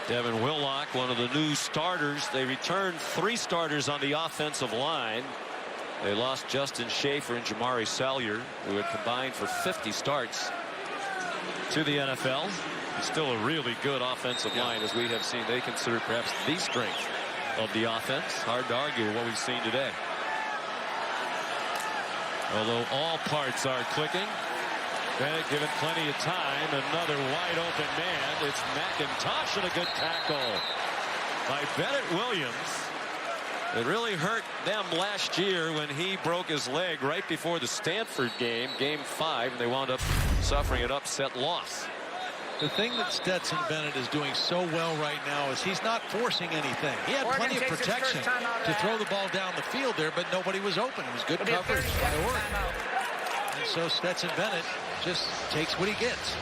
Devin Willock, one of the new starters. They returned 3 starters on the offensive line. They lost Justin Schaefer and Jamari Salyer, who had combined for 50 starts to the NFL. It's still a really good offensive line, as we have seen. They consider perhaps the strength of the offense. Hard to argue with what we've seen today. Although all parts are clicking. Bennett given plenty of time. Another wide open man. It's McIntosh, and a good tackle by Bennett Williams. It really hurt them last year when he broke his leg right before the Stanford game, game 5, and they wound up suffering an upset loss. The thing that Stetson Bennett is doing so well right now is he's not forcing anything. He had plenty of protection to throw the ball down the field there, but nobody was open. It was good coverage by Oregon. And so Stetson Bennett just takes what he gets.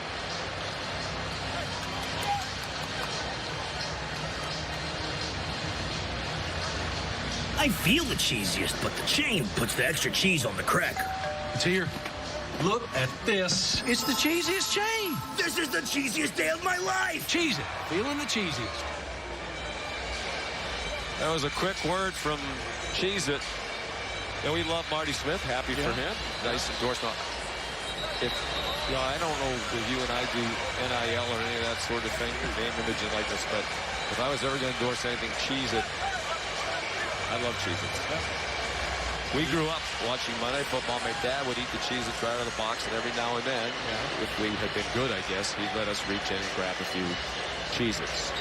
I feel the cheesiest, but the chain puts the extra cheese on the cracker. It's here. Look at this. It's the cheesiest chain. This is the cheesiest day of my life. Cheese it. Feeling the cheesiest. That was a quick word from Cheez-It. And we love Marty Smith. Happy for him. Nice endorsement. I don't know if you and I do NIL or any of that sort of thing, name, image, and likeness, but if I was ever going to endorse anything Cheez-It, I love Cheez-Its. We grew up watching Monday Night Football. My dad would eat the Cheez-Its right out of the box, and every now and then, if we had been good, I guess, he'd let us reach in and grab a few Cheez-Its.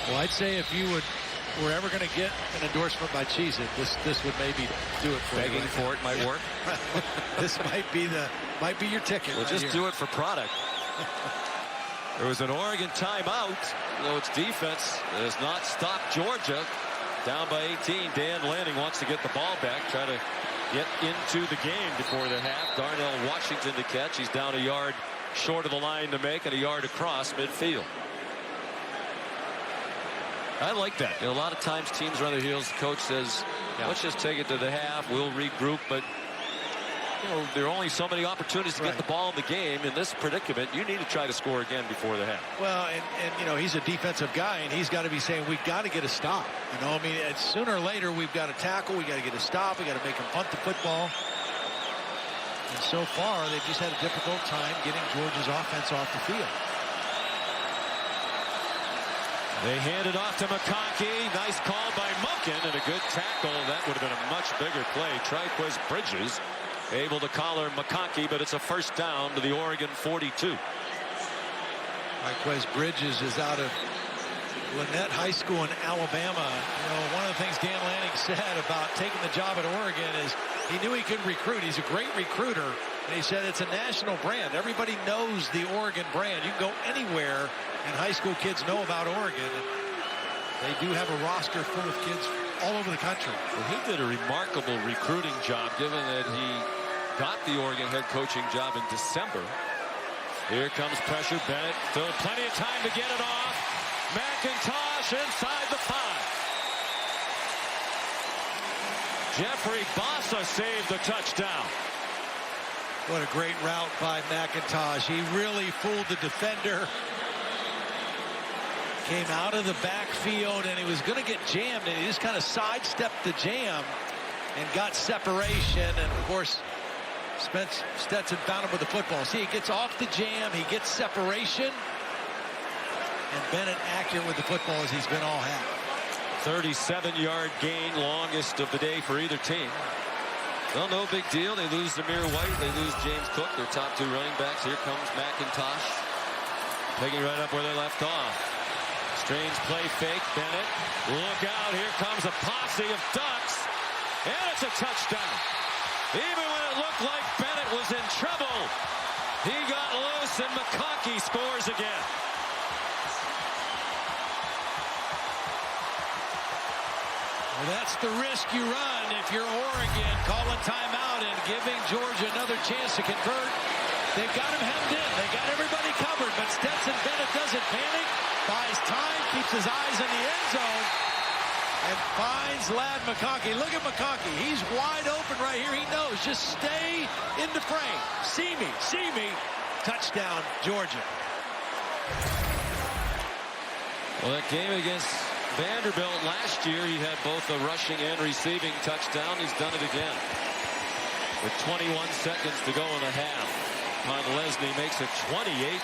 Well, I'd say if you were ever going to get an endorsement by Cheez-It, this would maybe do it for you. Begging for it might work. This might be your ticket. Well, just do it for product. There was an Oregon timeout. Its defense has not stopped Georgia. Down by 18. Dan Lanning wants to get the ball back, try to get into the game before the half. Darnell Washington to catch. He's down a yard short of the line to make, and a yard across midfield. I like that. A lot of times teams are on their heels. The coach says, let's just take it to the half. We'll regroup. But there are only so many opportunities to get the ball in the game. In this predicament, you need to try to score again before the half. Well, and he's a defensive guy, and he's got to be saying, we've got to get a stop. I mean, sooner or later, we've got to tackle. We got to get a stop. We got to make him punt the football. And so far, they've just had a difficult time getting Georgia's offense off the field. They hand it off to McConkey. Nice call by Munkin, and a good tackle. That would have been a much bigger play. Triquez Bridges able to collar McConkey, but it's a first down to the Oregon 42. Triquez Bridges is out of Lynette High School in Alabama. One of the things Dan Lanning said about taking the job at Oregon is he knew he could recruit. He's a great recruiter, and he said it's a national brand. Everybody knows the Oregon brand. You can go anywhere, and high school kids know about Oregon. And they do have a roster full of kids all over the country. Well, he did a remarkable recruiting job, given that he got the Oregon head coaching job in December. Here comes pressure. Bennett, still plenty of time to get it off. McIntosh inside the 5. Jeffrey Bassa saved the touchdown. What a great route by McIntosh. He really fooled the defender. Came out of the backfield, and he was going to get jammed, and he just kind of sidestepped the jam and got separation. And, of course, Stetson found him with the football. See, he gets off the jam, he gets separation, and Bennett accurate with the football as he's been all half. 37-yard gain, longest of the day for either team. Well, no big deal. They lose Zamir White. They lose James Cook, their top 2 running backs. Here comes McIntosh, picking right up where they left off. Strange play fake. Bennett, look out. Here comes a posse of Ducks, and it's a touchdown. Even when it looked like Bennett was in trouble, he got loose, and McConkey scores again. Well, that's the risk you run if you're Oregon, calling timeout and giving Georgia another chance to convert. They've got him hemmed in. They got everybody covered, but Stetson Bennett doesn't panic, buys time, keeps his eyes in the end zone, and finds Ladd McConkey. Look at McConkey. He's wide open right here. He knows. Just stay in the frame. See me. touchdown, Georgia. Well, that game against Vanderbilt last year, he had both a rushing and receiving touchdown. He's done it again. With 21 seconds to go in the half, Lesney makes it 28-3.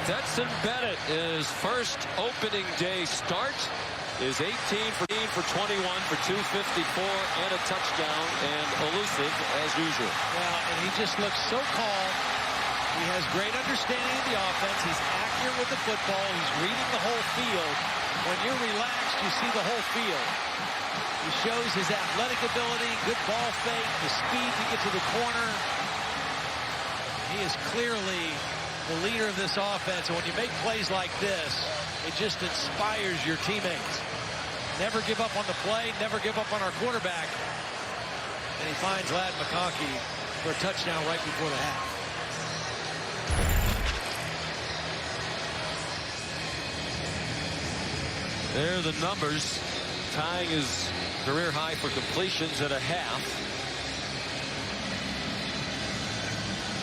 Stetson Bennett, his first opening day start, is 18 for 21 for 254 and a touchdown, and elusive as usual. Well, and he just looks so calm. He has great understanding of the offense. He's accurate with the football. He's reading the whole field. When you're relaxed, you see the whole field. He shows his athletic ability, good ball fake, the speed to get to the corner. He is clearly the leader of this offense. And when you make plays like this, it just inspires your teammates. Never give up on the play, never give up on our quarterback. And he finds Ladd McConkey for a touchdown right before the half. There are the numbers, tying his career high for completions at a half.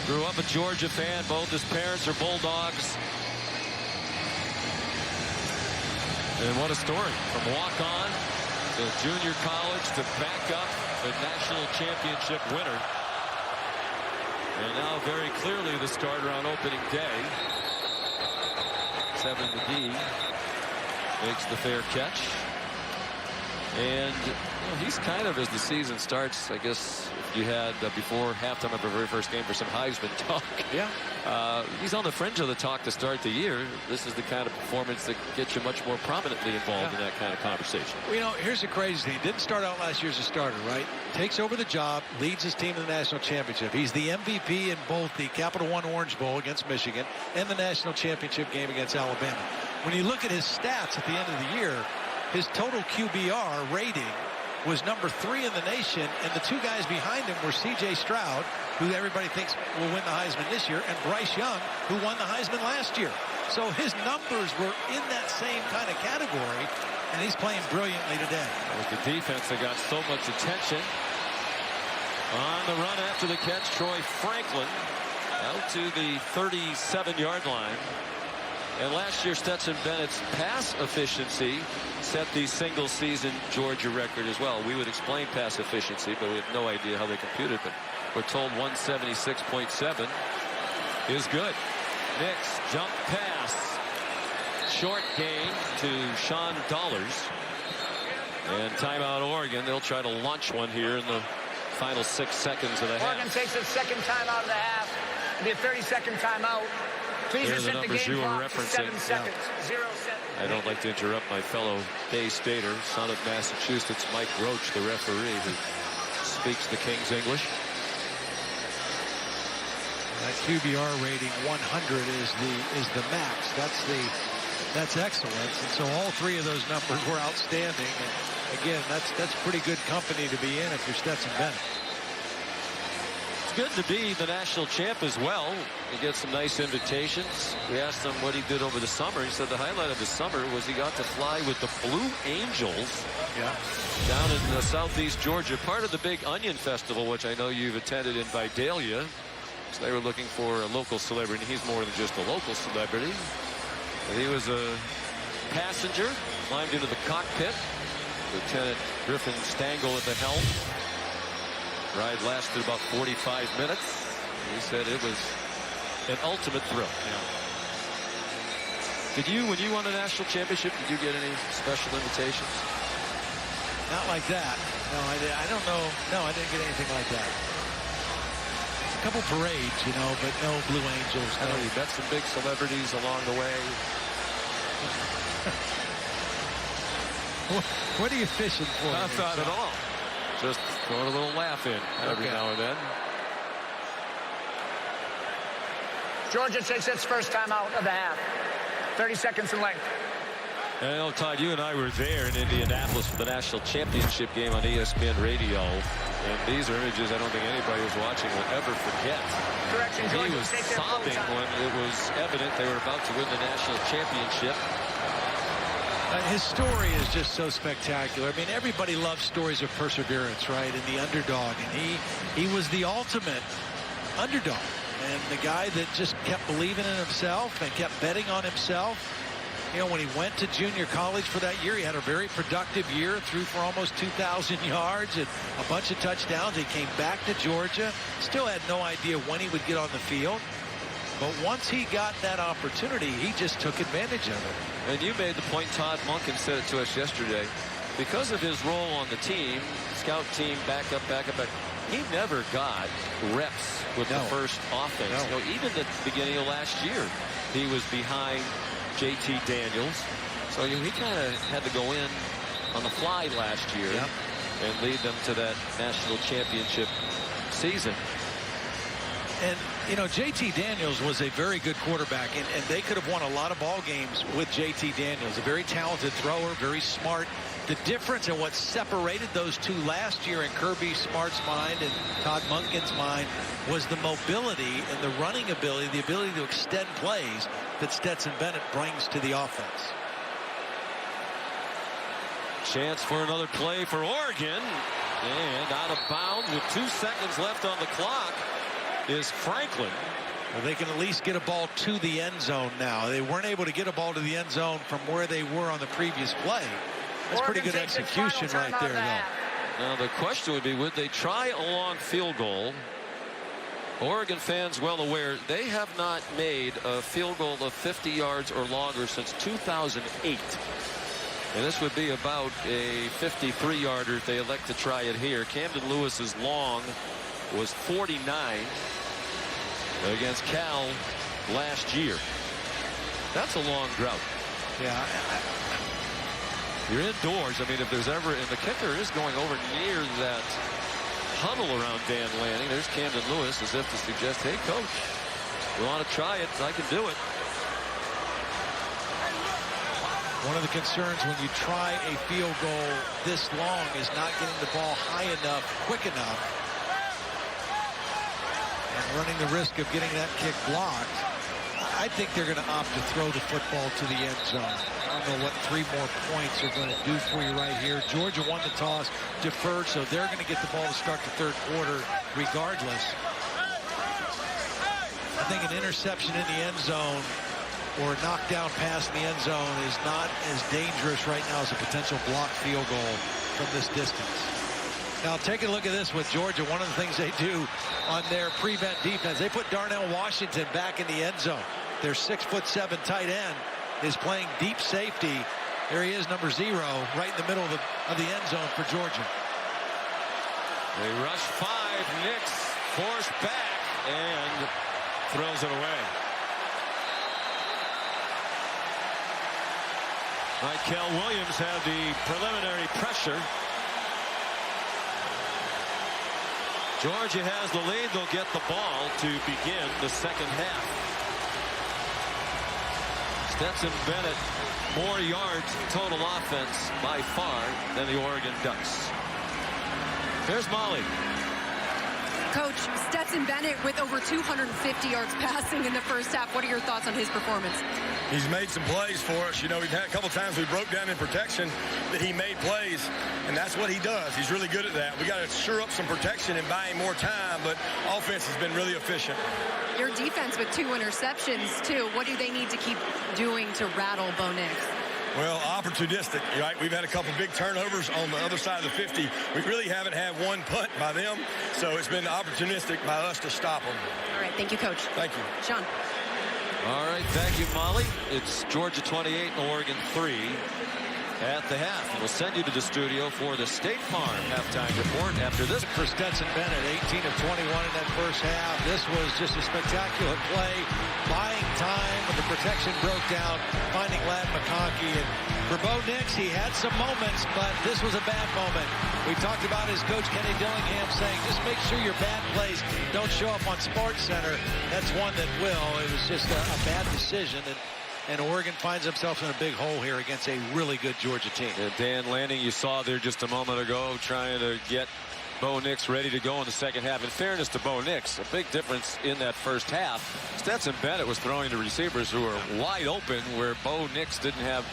Grew up a Georgia fan. Both his parents are Bulldogs. And what a story. From walk-on to junior college to back up the national championship winner. And now very clearly the starter on opening day. Seven McGee makes the fair catch. And he's kind of, as the season starts, I guess if you had before halftime of our very first game for some Heisman talk. Yeah. He's on the fringe of the talk to start the year. This is the kind of performance that gets you much more prominently involved in that kind of conversation. Well, you know, here's the crazy thing. He didn't start out last year as a starter, right? Takes over the job, leads his team to the national championship. He's the MVP in both the Capital One Orange Bowl against Michigan and the national championship game against Alabama. When you look at his stats at the end of the year, his total QBR rating was number 3 in the nation, and the two guys behind him were C.J. Stroud, who everybody thinks will win the Heisman this year, and Bryce Young, who won the Heisman last year. So his numbers were in that same kind of category, and he's playing brilliantly today. With the defense that got so much attention. On the run after the catch, Troy Franklin out to the 37-yard line. And last year, Stetson Bennett's pass efficiency set the single-season Georgia record as well. We would explain pass efficiency, but we have no idea how they computed it. We're told 176.7 is good. Nix jump pass. Short gain to Sean Dollars. And timeout Oregon. They'll try to launch one here in the final 6 seconds of the half. Oregon takes its second timeout of the half. It'll be a 30-second timeout. Please Here are the reset the numbers game you were clock to referencing. 7 seconds. 0 7. I don't like to interrupt my fellow Bay-Stater, son of Massachusetts, Mike Roach, the referee, who speaks the King's English. That QBR rating 100 is the max. That's excellence. And so all 3 of those numbers were outstanding. And again, that's pretty good company to be in if you're Stetson Bennett. It's good to be the national champ as well. He gets some nice invitations. We asked him what he did over the summer. He said the highlight of the summer was he got to fly with the Blue Angels down in southeast Georgia, part of the Big Onion Festival, which I know you've attended in Vidalia. So they were looking for a local celebrity. He's more than just a local celebrity. And he was a passenger, climbed into the cockpit. Lieutenant Griffin Stangl at the helm. Ride lasted about 45 minutes. He said it was an ultimate thrill. Did you, when you won a national championship, did you get any special invitations? Not like that. No, I don't know. No, I didn't get anything like that. A couple parades, you know, but no Blue Angels. I know you met some big celebrities along the way. What are you fishing for? Not at all. Just throwing a little laugh in every now and then. Georgia takes its first timeout of the half. 30 seconds in length. Well, Todd, you and I were there in Indianapolis for the national championship game on ESPN Radio. And these are images I don't think anybody was watching will ever forget. Correction, Georgia he was sobbing when it was evident they were about to win the national championship. His story is just so spectacular. I mean, everybody loves stories of perseverance, right? And the underdog. And he was the ultimate underdog. And the guy that just kept believing in himself and kept betting on himself. You know, when he went to junior college for that year, he had a very productive year, threw for almost 2,000 yards and a bunch of touchdowns. He came back to Georgia, still had no idea when he would get on the field. But once he got that opportunity, he just took advantage of it. And you made the point, Todd Monken said it to us yesterday. Because of his role on the team, scout team, backup, he never got reps with the first offense. You know, even at the beginning of last year, he was behind J.T. Daniels. So he kind of had to go in on the fly last year and lead them to that national championship season. And, you know, J.T. Daniels was a very good quarterback, and they could have won a lot of ball games with J.T. Daniels. A very talented thrower, very smart. The difference in what separated those two last year in Kirby Smart's mind and Todd Monken's mind was the mobility and the running ability, the ability to extend plays that Stetson Bennett brings to the offense. Chance for another play for Oregon. And out of bounds with 2 seconds left on the clock is Franklin. Well, they can at least get a ball to the end zone now. They weren't able to get a ball to the end zone from where they were on the previous play. That's pretty good execution right there, though. Now, the question would be, would they try a long field goal? Oregon fans well aware they have not made a field goal of 50 yards or longer since 2008. And this would be about a 53-yarder if they elect to try it here. Camden Lewis's long was 49 against Cal last year. That's a long drought. Yeah. You're indoors. I mean, if there's ever, and the kicker is going over near that huddle around Dan Lanning. There's Camden Lewis as if to suggest, hey, coach, you want to try it? I can do it. One of the concerns when you try a field goal this long is not getting the ball high enough, quick enough, and running the risk of getting that kick blocked. I think they're going to opt to throw the football to the end zone. I don't know what 3 more points are going to do for you right here. Georgia won the toss, deferred, so they're going to get the ball to start the third quarter regardless. I think an interception in the end zone or a knockdown pass in the end zone is not as dangerous right now as a potential blocked field goal from this distance. Now, take a look at this with Georgia. One of the things they do on their prevent defense, they put Darnell Washington back in the end zone. Their 6'7" tight end is playing deep safety. There he is, number 0, right in the middle of the end zone for Georgia. They rush 5. Nix forced back and throws it away. Michael Williams had the preliminary pressure. Georgia has the lead. They'll get the ball to begin the second half. Stetson Bennett, more yards total offense by far than the Oregon Ducks. Here's Molly. Coach, Stetson Bennett with over 250 yards passing in the first half. What are your thoughts on his performance? He's made some plays for us. You know, we've had a couple times we broke down in protection that he made plays, and that's what he does. He's really good at that. We got to shore up some protection and buy him more time, but offense has been really efficient. Your defense with 2 interceptions, too. What do they need to keep doing to rattle Bo Nix? Well, opportunistic, right? We've had a couple big turnovers on the other side of the 50. We really haven't had one punt by them, so it's been opportunistic by us to stop them. All right, thank you, Coach. Thank you. Sean. All right, thank you, Molly. It's Georgia 28 and Oregon 3 at the half. We'll send you to the studio for the State Farm halftime report after this. For Stetson Bennett, 18 of 21 in that first half. This was just a spectacular play, buying time when the protection broke down, finding Ladd McConkey. And for Bo Nix, he had some moments, but this was a bad moment. We talked about his coach, Kenny Dillingham, saying just make sure your bad plays don't show up on Sports Center. That's one that will. It was just a bad decision. And Oregon finds themselves in a big hole here against a really good Georgia team. And Dan Lanning, you saw there just a moment ago, trying to get Bo Nix ready to go in the second half. In fairness to Bo Nix, a big difference in that first half. Stetson Bennett was throwing to receivers who were wide open, where Bo Nix didn't have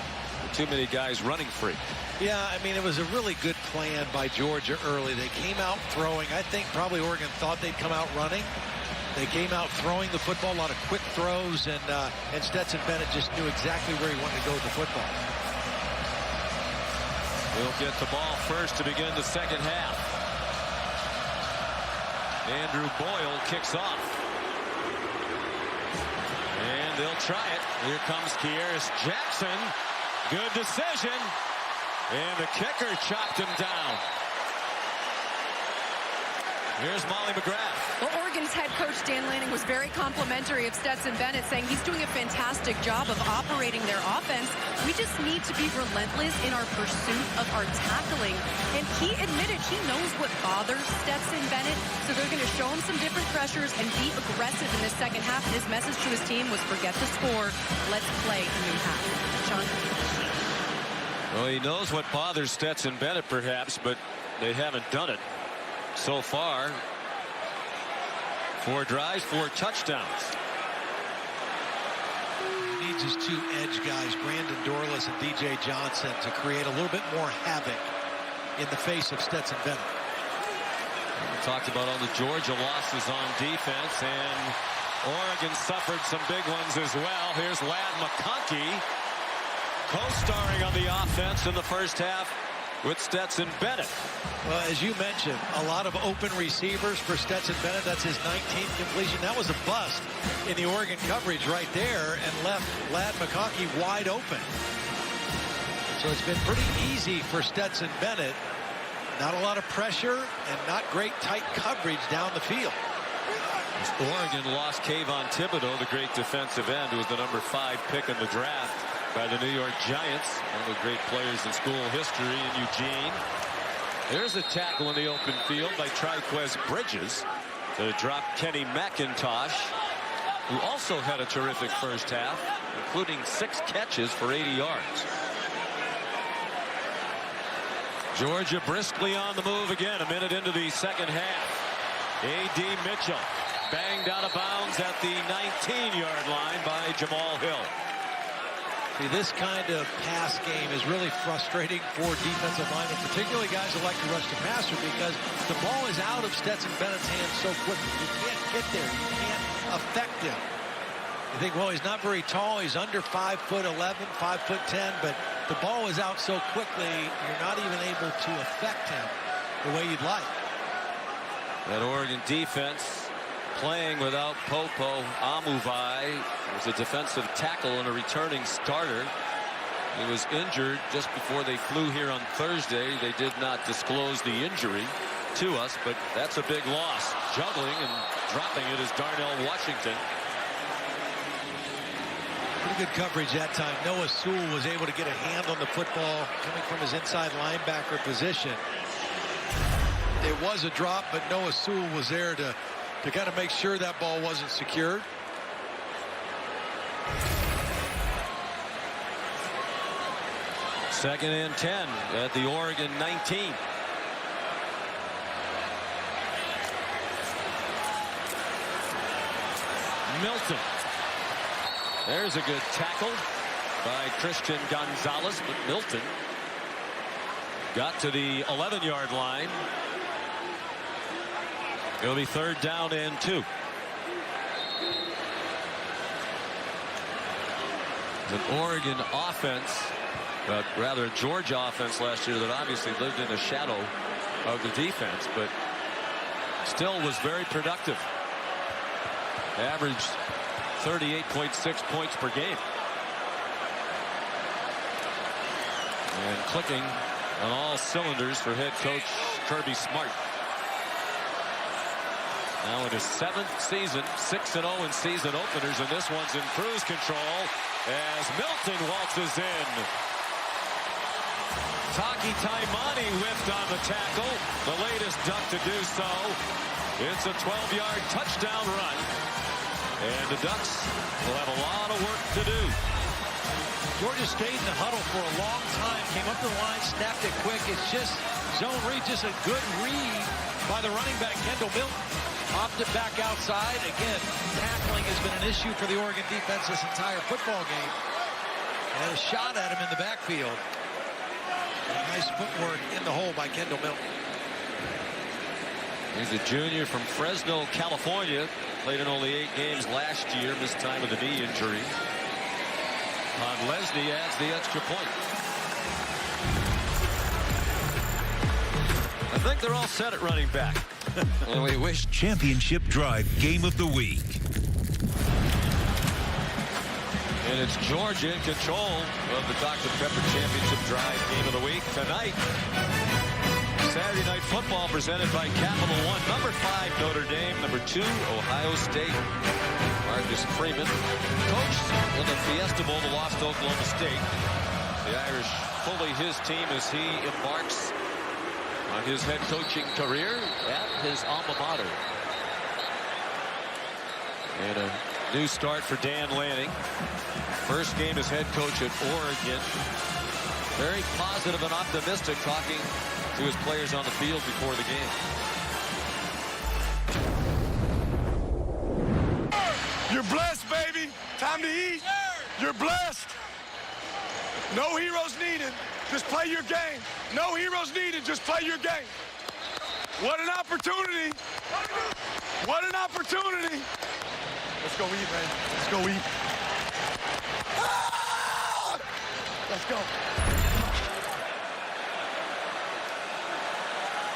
Too many guys running free. Yeah, I mean, it was a really good plan by Georgia early. They came out throwing. I think probably Oregon thought they'd come out running. They came out throwing the football, a lot of quick throws, and Stetson Bennett just knew exactly where he wanted to go with the football. He'll get the ball first to begin the second half. Andrew Boyle kicks off. And they'll try it. Here comes Kearis Jackson. Good decision. And the kicker chopped him down. Here's Molly McGrath. Well, Oregon's head coach Dan Lanning was very complimentary of Stetson Bennett, saying he's doing a fantastic job of operating their offense. We just need to be relentless in our pursuit of our tackling. And he admitted he knows what bothers Stetson Bennett, so they're going to show him some different pressures and be aggressive in the second half. And his message to his team was forget the score. Let's play a new half. Sean? Well, he knows what bothers Stetson Bennett, perhaps, but they haven't done it so far. 4 drives, 4 touchdowns. He needs his 2 edge guys, Brandon Dorlus and DJ Johnson, to create a little bit more havoc in the face of Stetson Bennett. We talked about all the Georgia losses on defense, and Oregon suffered some big ones as well. Here's Ladd McConkey co-starring on the offense in the first half with Stetson Bennett. Well, as you mentioned, a lot of open receivers for Stetson Bennett. That's his 19th completion. That was a bust in the Oregon coverage right there and left Ladd McConkey wide open. So it's been pretty easy for Stetson Bennett. Not a lot of pressure and not great tight coverage down the field. Oregon lost Kayvon Thibodeau, the great defensive end, who was the number 5 pick in the draft by the New York Giants. One of the great players in school history in Eugene. There's a tackle in the open field by Triquez Bridges to drop Kenny McIntosh, who also had a terrific first half, including 6 catches for 80 yards. Georgia briskly on the move again, a minute into the second half. A.D. Mitchell banged out of bounds at the 19-yard line by Jamal Hill. See, this kind of pass game is really frustrating for defensive linemen, particularly guys who like to rush the passer, because the ball is out of Stetson Bennett's hands so quickly. You can't get there. You can't affect him. You think, well, he's not very tall. He's under 5'11", 5'10", but the ball is out so quickly, you're not even able to affect him the way you'd like. That Oregon defense playing without Popo Amuvai, was a defensive tackle and a returning starter. He was injured just before they flew here on Thursday. They did not disclose the injury to us, but that's a big loss. Juggling and dropping it is Darnell Washington. Pretty good coverage that time. Noah Sewell was able to get a hand on the football coming from his inside linebacker position. It was a drop, but Noah Sewell was there to kind of make sure that ball wasn't secured. Second and 10 at the Oregon 19. Milton. There's a good tackle by Christian Gonzalez, but Milton got to the 11-yard line. It'll be 3rd down and 2. An Oregon offense, but rather a Georgia offense last year that obviously lived in the shadow of the defense, but still was very productive. Averaged 38.6 points per game. And clicking on all cylinders for head coach Kirby Smart. Now in his 7th season, 6-0 in season openers, and this one's in cruise control as Milton waltzes in. Taki Taimani whiffed on the tackle, the latest Duck to do so. It's a 12-yard touchdown run, and the Ducks will have a lot of work to do. Georgia stayed in the huddle for a long time, came up the line, snapped it quick. It's just zone read, just a good read by the running back, Kendall Milton. Popped it back outside. Again, tackling has been an issue for the Oregon defense this entire football game. And a shot at him in the backfield. Nice footwork in the hole by Kendall Milton. He's a junior from Fresno, California. Played in only 8 games last year. Missed time with a knee injury. Leslie adds the extra point. I think they're all set at running back. And we wish. Championship Drive Game of the Week. And it's Georgia in control of the Dr. Pepper Championship Drive Game of the Week tonight. Saturday Night Football presented by Capital One. Number 5, Notre Dame. Number 2, Ohio State. Marcus Freeman coached in the Fiesta Bowl, the lost to Oklahoma State. The Irish fully his team as he embarks on his head coaching career at his alma mater. And a new start for Dan Lanning. First game as head coach at Oregon. Very positive and optimistic, talking to his players on the field before the game. You're blessed, baby. Time to eat. You're blessed. No heroes needed. Just play your game. No heroes needed. Just play your game. What an opportunity. What an opportunity. Let's go eat, man. Let's go eat. Ah! Let's go.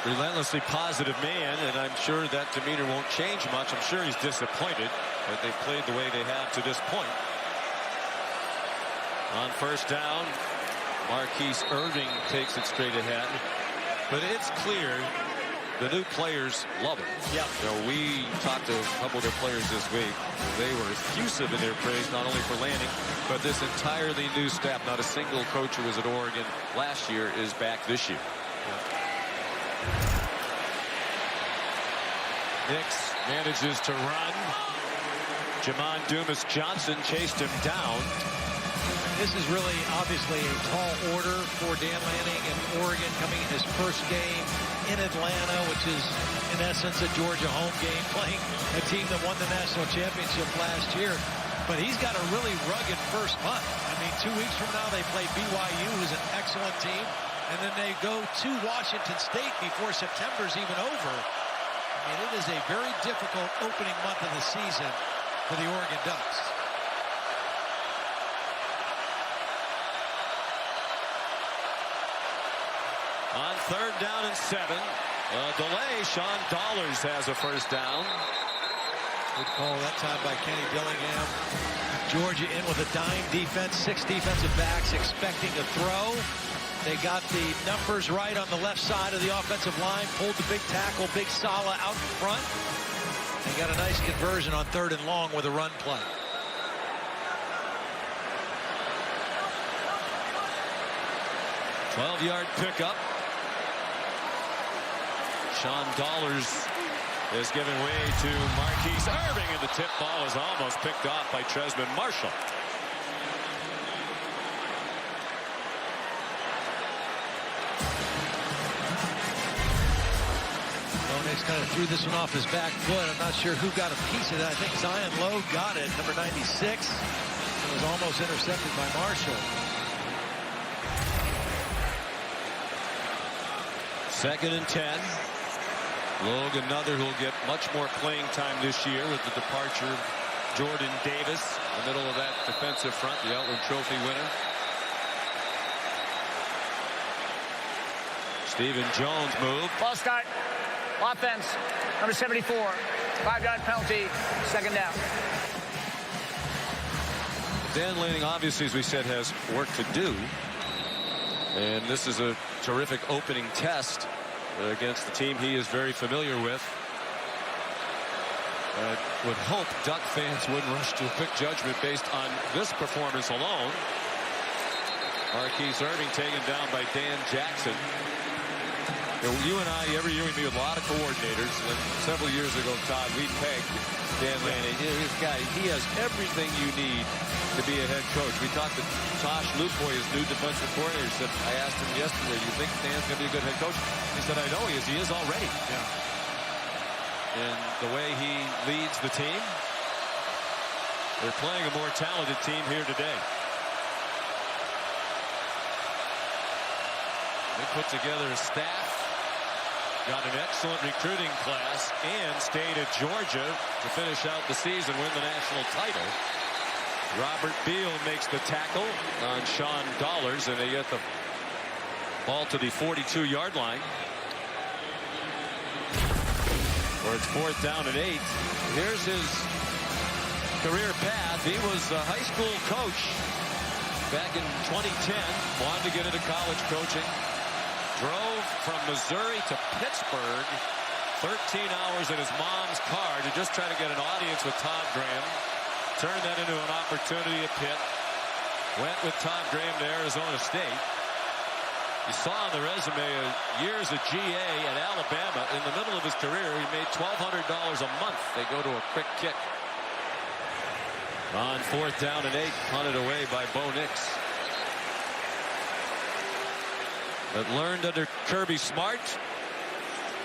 Relentlessly positive man, and I'm sure that demeanor won't change much. I'm sure he's disappointed that they've played the way they have to this point. On first down, Marquise Irving takes it straight ahead. But it's clear the new players love it. Yeah. You know, we talked to a couple of their players this week. They were effusive in their praise, not only for Lanning, but this entirely new staff. Not a single coach who was at Oregon last year is back this year. Nix manages to run. Jamon Dumas Johnson chased him down. This is really obviously a tall order for Dan Lanning in Oregon, coming in his first game in Atlanta, which is in essence a Georgia home game, playing a team that won the national championship last year. But he's got a really rugged first month. I mean, 2 weeks from now they play BYU, who's an excellent team, and then they go to Washington State before September's even over. I mean, it is a very difficult opening month of the season for the Oregon Ducks. On third down and 7, a delay. Sean Dollars has a first down. Good call that time by Kenny Dillingham. Georgia in with a dime defense, 6 defensive backs expecting to throw. They got the numbers right on the left side of the offensive line, pulled the big tackle, Big Sala out in front. They got a nice conversion on 3rd and long with a run play. Yard pickup. Sean Dollars is giving way to Marquise Irving, and the tip ball is almost picked off by Tresman Marshall. Nix kind of threw this one off his back foot. I'm not sure who got a piece of that. I think Zion Lowe got it, number 96. It was almost intercepted by Marshall. 2nd and 10. Logue, another who'll get much more playing time this year with the departure of Jordan Davis in the middle of that defensive front, the Outland Trophy winner. Stephen Jones move. Ball start. Offense. Number 74. 5-yard penalty. 2nd down. Dan Lanning, obviously, as we said, has work to do. And this is a terrific opening test against the team he is very familiar with. I would hope Duck fans wouldn't rush to a quick judgment based on this performance alone. Marquise Irving taken down by Dan Jackson. You and I, every year we meet with a lot of coordinators. And several years ago, Todd, we pegged Dan Lanning. This guy, he has everything you need to be a head coach. We talked to Tosh Lupoy, his new defensive coordinator. Said, I asked him yesterday, you think Dan's going to be a good head coach? He said, I know he is. He is already. Yeah. And the way he leads the team, they're playing a more talented team here today. They put together a staff, got an excellent recruiting class, and stayed at Georgia to finish out the season, win the national title. Robert Beal makes the tackle on Sean Dollars, and they get the ball to the 42-yard line. Where it's 4th down and 8. Here's his career path. He was a high school coach back in 2010. Wanted to get into college coaching. Drove from Missouri to Pittsburgh. 13 hours in his mom's car to just try to get an audience with Todd Graham. Turned that into an opportunity at Pitt. Went with Todd Graham to Arizona State. You saw on the resume years at GA at Alabama. In the middle of his career, he made $1,200 a month. They go to a quick kick. On 4th down and 8, punted away by Bo Nix. But learned under Kirby Smart.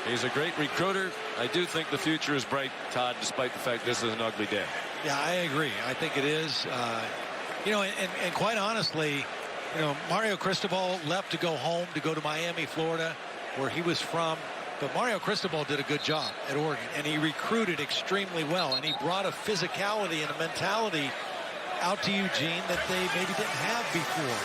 He's a great recruiter. I do think the future is bright, Todd, despite the fact this is an ugly day. Yeah, I agree. I think it is. You know, and quite honestly, you know, Mario Cristobal left to go home, to go to Miami, Florida, where he was from. But Mario Cristobal did a good job at Oregon, and he recruited extremely well, and he brought a physicality and a mentality out to Eugene that they maybe didn't have before.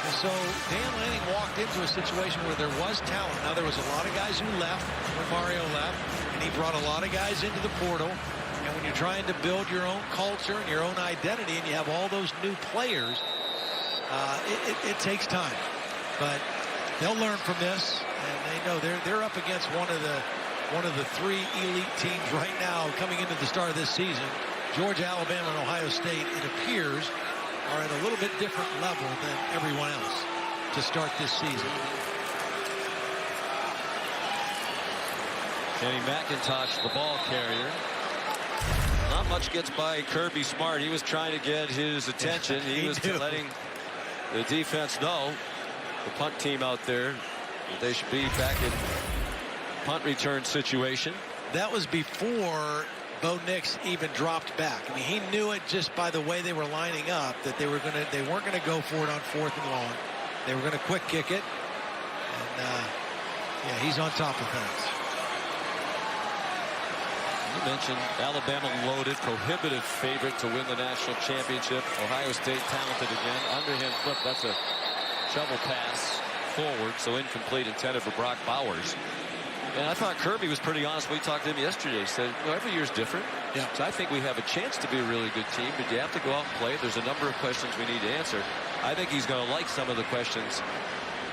And so Dan Lanning walked into a situation where there was talent. Now, there was a lot of guys who left when Mario left, and he brought a lot of guys into the portal. And when you're trying to build your own culture and your own identity, and you have all those new players, it takes time, but they'll learn from this, and they know they're up against one of the 3 elite teams right now coming into the start of this season. Georgia, Alabama, and Ohio State, it appears, are at a little bit different level than everyone else to start this season. Kenny McIntosh, the ball carrier. Not much gets by Kirby Smart. He was trying to get his attention. He was letting the defense know, the punt team out there, that they should be back in punt return situation. That was before Bo Nix even dropped back. I mean, he knew it just by the way they were lining up that they weren't going to go for it on 4th and long. They were going to quick kick it, and yeah, he's on top of things. You mentioned Alabama loaded, prohibitive favorite to win the national championship. Ohio State talented again. Underhand flip, that's a shovel pass forward, so incomplete, intended for Brock Bowers. And I thought Kirby was pretty honest. We talked to him yesterday. He said, you know, every year's different. Yeah. So I think we have a chance to be a really good team, but you have to go out and play. There's a number of questions we need to answer. I think he's going to like some of the questions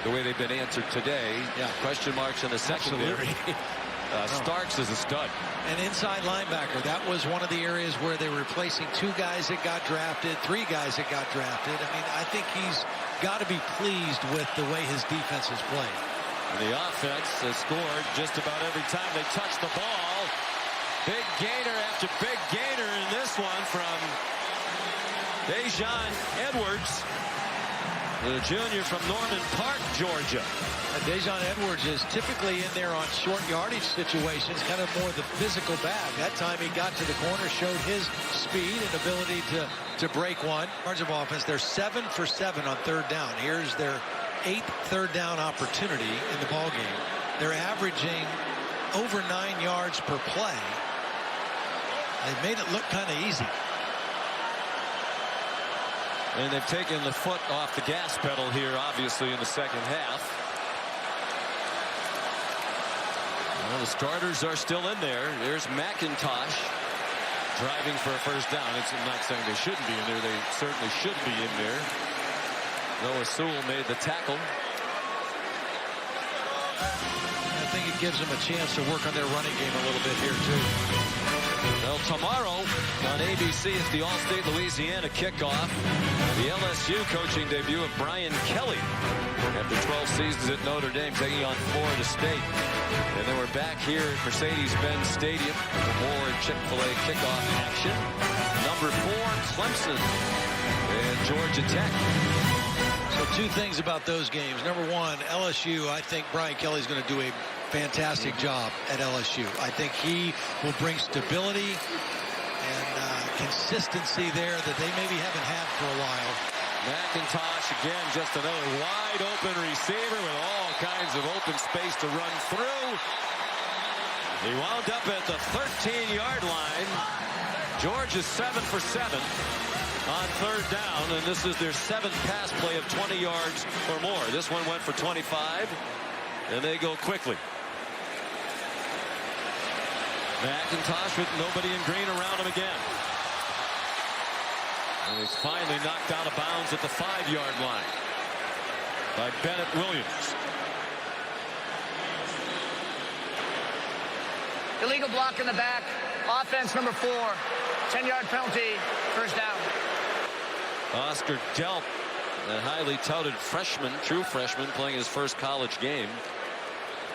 the way they've been answered today. Yeah. Question marks in the secondary. Starks is a stud. An inside linebacker. That was one of the areas where they were replacing 2 guys that got drafted, 3 guys that got drafted. I mean, I think he's got to be pleased with the way his defense is playing. And the offense has scored just about every time they touch the ball. Big gainer after big gainer in this one from Dejon Edwards, the junior from Norman Park, Georgia. Dejon Edwards is typically in there on short yardage situations, kind of more the physical back. That time he got to the corner, showed his speed and ability to break one. Yards of offense, they're 7 for 7 on 3rd down. Here's their 8th 3rd down opportunity in the ball game. They're averaging over 9 yards per play. They've made it look kind of easy. And they've taken the foot off the gas pedal here, obviously, in the second half. Well, the starters are still in there. There's McIntosh driving for a 1st down. I'm not saying they shouldn't be in there. They certainly should be in there. Noah Sewell made the tackle. I think it gives them a chance to work on their running game a little bit here, too. Well, tomorrow on ABC, it's the All-State Louisiana kickoff. The LSU coaching debut of Brian Kelly after 12 seasons at Notre Dame, taking on Florida State. And then we're back here at Mercedes-Benz Stadium for more Chick-fil-A kickoff action. Number 4, Clemson and Georgia Tech. So 2 things about those games. Number 1, LSU, I think Brian Kelly's going to do a fantastic job at LSU. I think he will bring stability and consistency there that they maybe haven't had for a while. McIntosh again, just another wide open receiver with all kinds of open space to run through. He wound up at the 13-yard line. Georgia's 7 for 7 on third down, and this is their 7th pass play of 20 yards or more. This one went for 25, and they go quickly. McIntosh with nobody in green around him again. And he's finally knocked out of bounds at the 5-yard line by Bennett Williams. Illegal block in the back. Offense number 4. 10-yard penalty. First down. Oscar Delp, a highly touted freshman, true freshman, playing his first college game.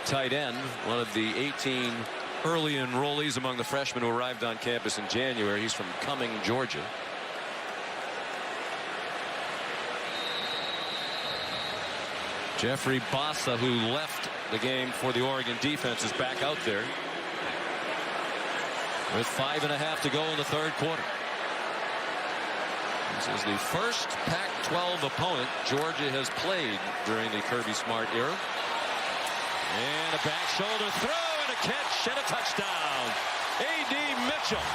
Tight end, one of the 18 early enrollees among the freshmen who arrived on campus in January. He's from Cumming, Georgia. Jeffrey Bassa, who left the game for the Oregon defense, is back out there with 5.5 to go in the third quarter. This is the first Pac-12 opponent Georgia has played during the Kirby Smart era. And a back shoulder throw and a catch and a touchdown. A.D. Mitchell.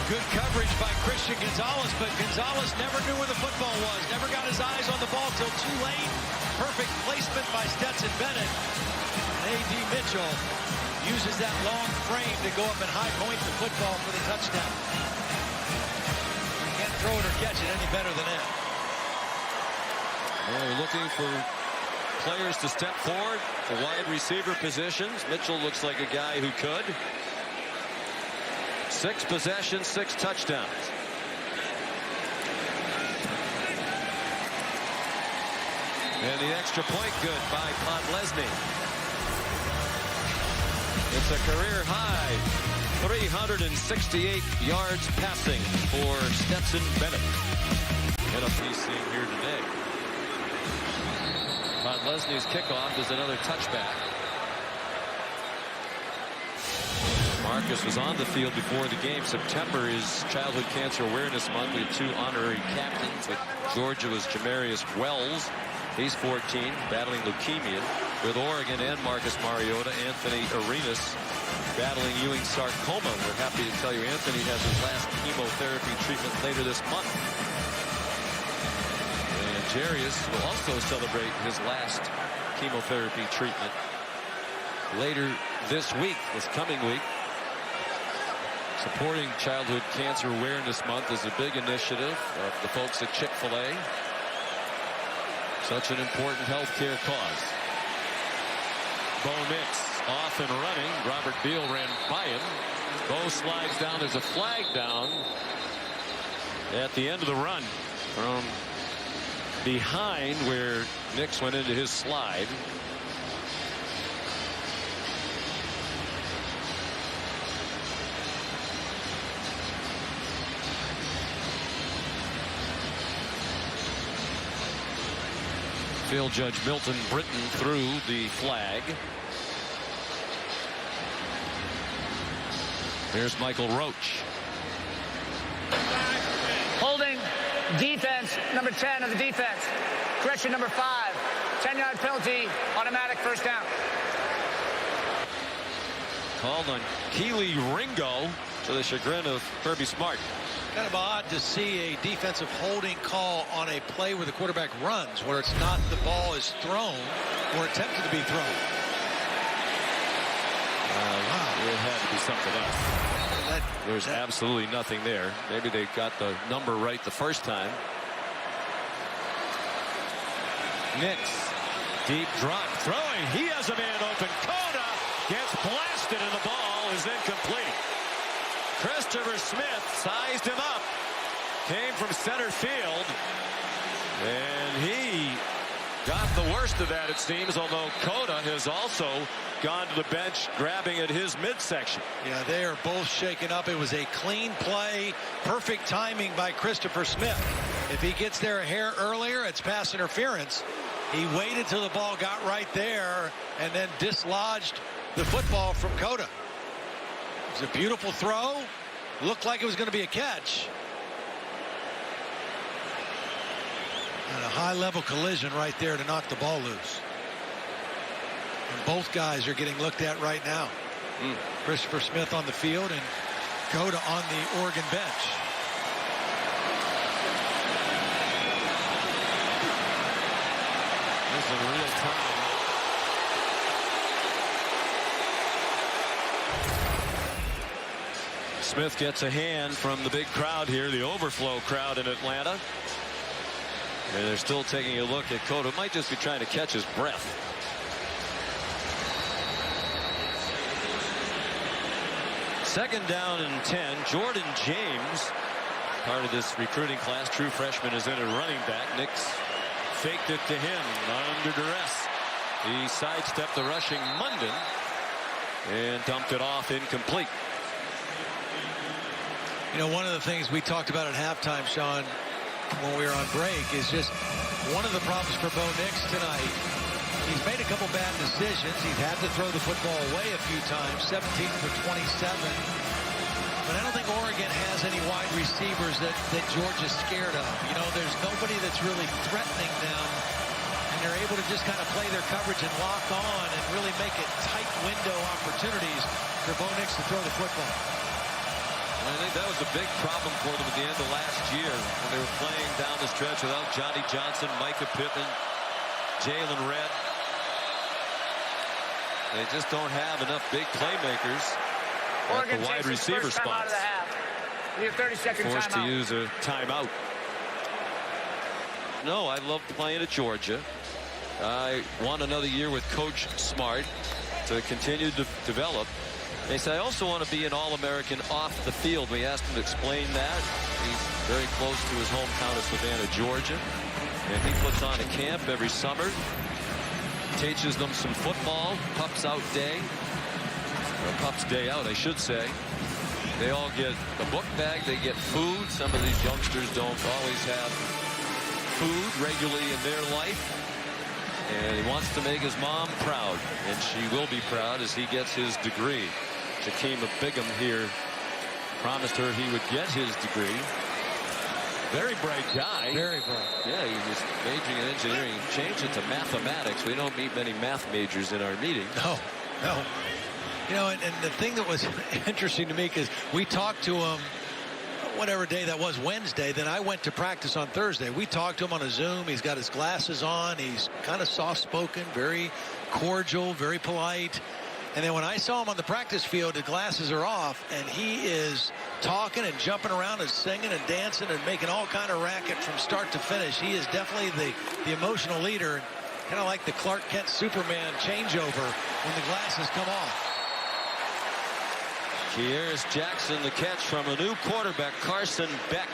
Good coverage by Christian Gonzalez, but Gonzalez never knew where the football was. Never got his eyes on the ball till too late. Perfect placement by Stetson Bennett. A.D. Mitchell uses that long frame to go up and high point the football for the touchdown. Can't throw it or catch it any better than that. Well, we're looking for players to step forward for wide receiver positions. Mitchell looks like a guy who could. 6 possessions, 6 touchdowns. And the extra point good by Podlesny. It's a career high 368 yards passing for Stetson Bennett. NFC here today. Podlesny's kickoff is another touchback. Marcus was on the field before the game. September is Childhood Cancer Awareness Month. We have 2 honorary captains. With Georgia was Jamarius Wells. He's 14, battling leukemia. With Oregon and Marcus Mariota, Anthony Arenas battling Ewing sarcoma. We're happy to tell you Anthony has his last chemotherapy treatment later this month. And Jarius will also celebrate his last chemotherapy treatment later this week, this coming week. Supporting Childhood Cancer Awareness Month is a big initiative of the folks at Chick-fil-A. Such an important healthcare cause. Bo Nix off and running. Robert Beal ran by him. Bo slides down. There's a flag down at the end of the run from behind where Nix went into his slide. Field Judge Milton Britton threw the flag. Here's Michael Roach. Holding defense number 10 of the defense. Correction number 5. 10-yard penalty. Automatic first down. Called on Keely Ringo to the chagrin of Kirby Smart. Kind of odd to see a defensive holding call on a play where the quarterback runs, where it's not the ball is thrown or attempted to be thrown. It had to be something else. There's absolutely nothing there. Maybe they got the number right the first time. Nix, deep drop, throwing. He has a man open. Coda gets blasted and the ball is incomplete. Christopher Smith sized him up. Came from center field. And he got the worst of that, it seems, although Coda has also gone to the bench, grabbing at his midsection. Yeah, they are both shaken up. It was a clean play. Perfect timing by Christopher Smith. If he gets there a hair earlier, it's pass interference. He waited till the ball got right there and then dislodged the football from Coda. It was a beautiful throw. Looked like it was going to be a catch. And a high-level collision right there to knock the ball loose. And both guys are getting looked at right now. Christopher Smith on the field and Cota on the Oregon bench. This is in real time. Smith gets a hand from the big crowd here, the overflow crowd in Atlanta. And they're still taking a look at Cota. Might just be trying to catch his breath. Second down and 10. Jordan James, part of this recruiting class, true freshman, is in a running back. Nix faked it to him under duress. He sidestepped the rushing Munden and dumped it off incomplete. You know, one of the things we talked about at halftime, Sean, when we were on break, is just one of the problems for Bo Nix tonight. He's made a couple bad decisions. He's had to throw the football away a few times, 17 for 27. But I don't think Oregon has any wide receivers that Georgia's scared of. You know, there's nobody that's really threatening them. And they're able to just kind of play their coverage and lock on and really make it tight window opportunities for Bo Nix to throw the football. I think that was a big problem for them at the end of last year when they were playing down the stretch without Johnny Johnson, Micah Pittman, Jalen Redd. They just don't have enough big playmakers at the wide receiver spots. We have 30-second timeout. Forced to use a timeout. No, I love playing at Georgia. I want another year with Coach Smart to continue to develop. They say, I also want to be an All-American off the field. We asked him to explain that. He's very close to his hometown of Savannah, Georgia. And he puts on a camp every summer. Teaches them some football, Pups Out Day. Or Pups Day Out, I should say. They all get a book bag. They get food. Some of these youngsters don't always have food regularly in their life. And he wants to make his mom proud. And she will be proud as he gets his degree. Shaquem Bigham here promised her he would get his degree. Very bright guy. Very bright. Yeah, he was majoring in engineering. Changed it to mathematics. We don't meet many math majors in our meeting. No, no. You know, and the thing that was interesting to me, because we talked to him whatever day that was, Wednesday, then I went to practice on Thursday. We talked to him on a Zoom. He's got his glasses on. He's kind of soft-spoken, very cordial, very polite. And then when I saw him on the practice field, the glasses are off, and he is talking and jumping around and singing and dancing and making all kind of racket from start to finish. He is definitely the emotional leader, kind of like the Clark Kent Superman changeover when the glasses come off. Here's Jackson, the catch from a new quarterback. Carson Beck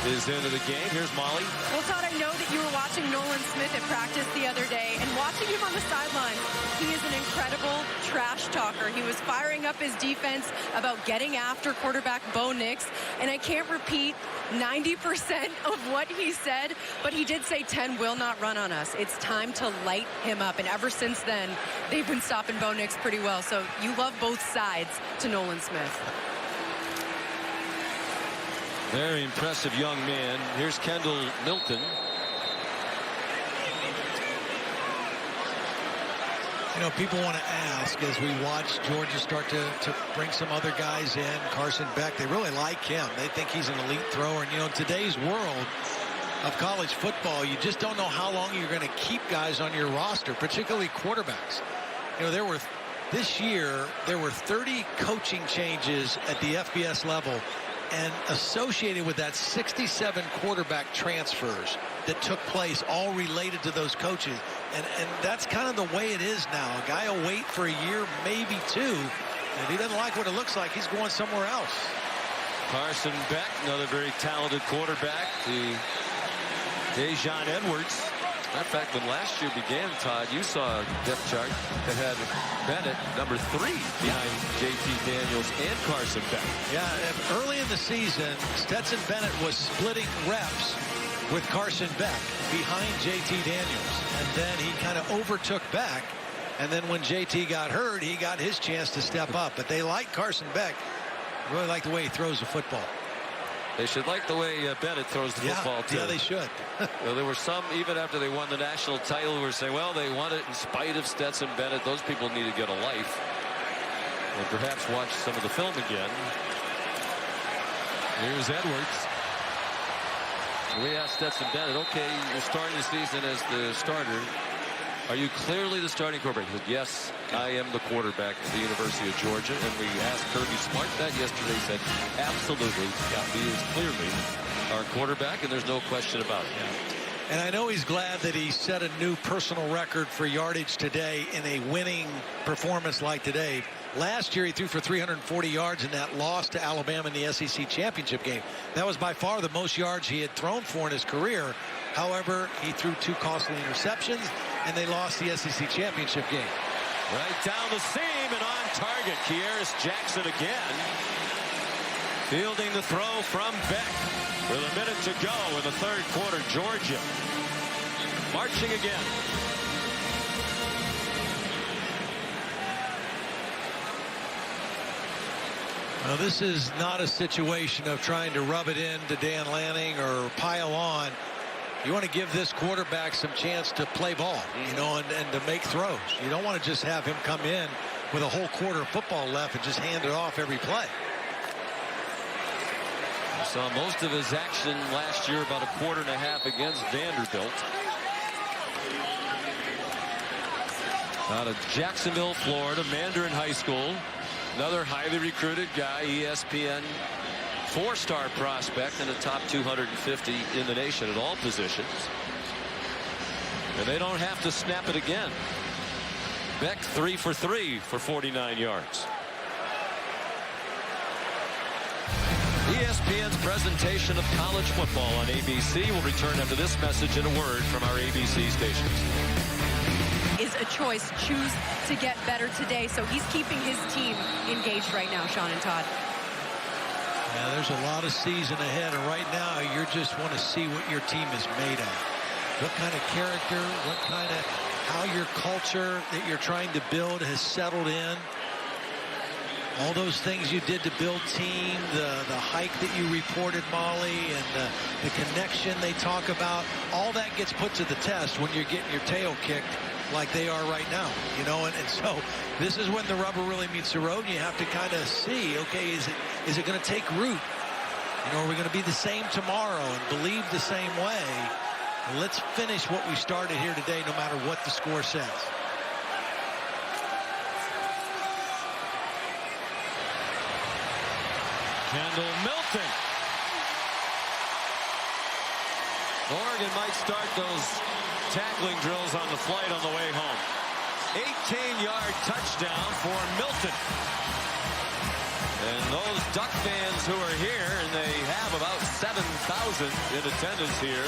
is into the game. Here's Molly. Well, Todd, I know that you were watching Nolan Smith at practice the other day, and watching him on the sideline, he is an incredible trash talker. He was firing up his defense about getting after quarterback Bo Nix, and I can't repeat 90% of what he said, but he did say 10 will not run on us. It's time to light him up, and ever since then, they've been stopping Bo Nix pretty well. So you love both sides to Nolan Smith. Very impressive young man. Here's Kendall Milton. You know, people want to ask, as we watch Georgia start to bring some other guys in, Carson Beck, they really like him. They think he's an elite thrower. And, you know, in today's world of college football, you just don't know how long you're going to keep guys on your roster, particularly quarterbacks. You know, this year, there were 30 coaching changes at the FBS level, and associated with that 67 quarterback transfers that took place, all related to those coaches. And that's kind of the way it is now. A guy will wait for a year, maybe two, and if he doesn't like what it looks like, he's going somewhere else. Carson Beck, another very talented quarterback. The Dejon Edwards. Matter of fact, when last year began, Todd, you saw a depth chart that had Bennett, number 3, behind J.T. Daniels and Carson Beck. Yeah, early in the season, Stetson Bennett was splitting reps with Carson Beck behind J.T. Daniels. And then he kind of overtook Beck. And then when J.T. got hurt, he got his chance to step up. But they like Carson Beck. Really like the way he throws the football. They should like the way Bennett throws the football, too. Yeah, they should. Well, there were some, even after they won the national title, who were saying, well, they won it in spite of Stetson Bennett. Those people need to get a life. And perhaps watch some of the film again. Here's Edwards. We asked Stetson Bennett, okay, you're starting the season as the starter. Are you clearly the starting quarterback? He said, yes, I am the quarterback at the University of Georgia. And we asked Kirby Smart that yesterday. He said, absolutely. Yeah, he is clearly our quarterback, and there's no question about it. Yeah. And I know he's glad that he set a new personal record for yardage today in a winning performance like today. Last year, he threw for 340 yards in that loss to Alabama in the SEC championship game. That was by far the most yards he had thrown for in his career. However, he threw 2 costly interceptions, and they lost the SEC championship game. Right down the seam and on target. Kearis Jackson again. Fielding the throw from Beck. With a minute to go in the third quarter, Georgia marching again. Now, this is not a situation of trying to rub it in to Dan Lanning or pile on. You want to give this quarterback some chance to play ball, you know, and to make throws. You don't want to just have him come in with a whole quarter of football left and just hand it off every play. I saw most of his action last year, about a quarter and a half against Vanderbilt. Out of Jacksonville, Florida, Mandarin High School. Another highly recruited guy, ESPN 4-star prospect in the top 250 in the nation at all positions. And they don't have to snap it again. Beck 3 for 3 for 49 yards. ESPN's presentation of college football on ABC will return after this message and a word from our ABC stations. Is a choice. Choose to get better today. So he's keeping his team engaged right now, Sean and Todd. Yeah, there's a lot of season ahead, and right now you just want to see what your team is made of. What kind of character, how your culture that you're trying to build has settled in. All those things you did to build team, the hike that you reported, Molly, and the connection they talk about, all that gets put to the test when you're getting your tail kicked like they are right now, you know, and so this is when the rubber really meets the road, and you have to kind of see, okay, is it going to take root? You know, are we going to be the same tomorrow and believe the same way? Well, let's finish what we started here today, no matter what the score says. Kendall Milton. Oregon might start those tackling drills on the flight on the way home. 18-yard touchdown for Milton. And those Duck fans who are here, and they have about 7,000 in attendance here,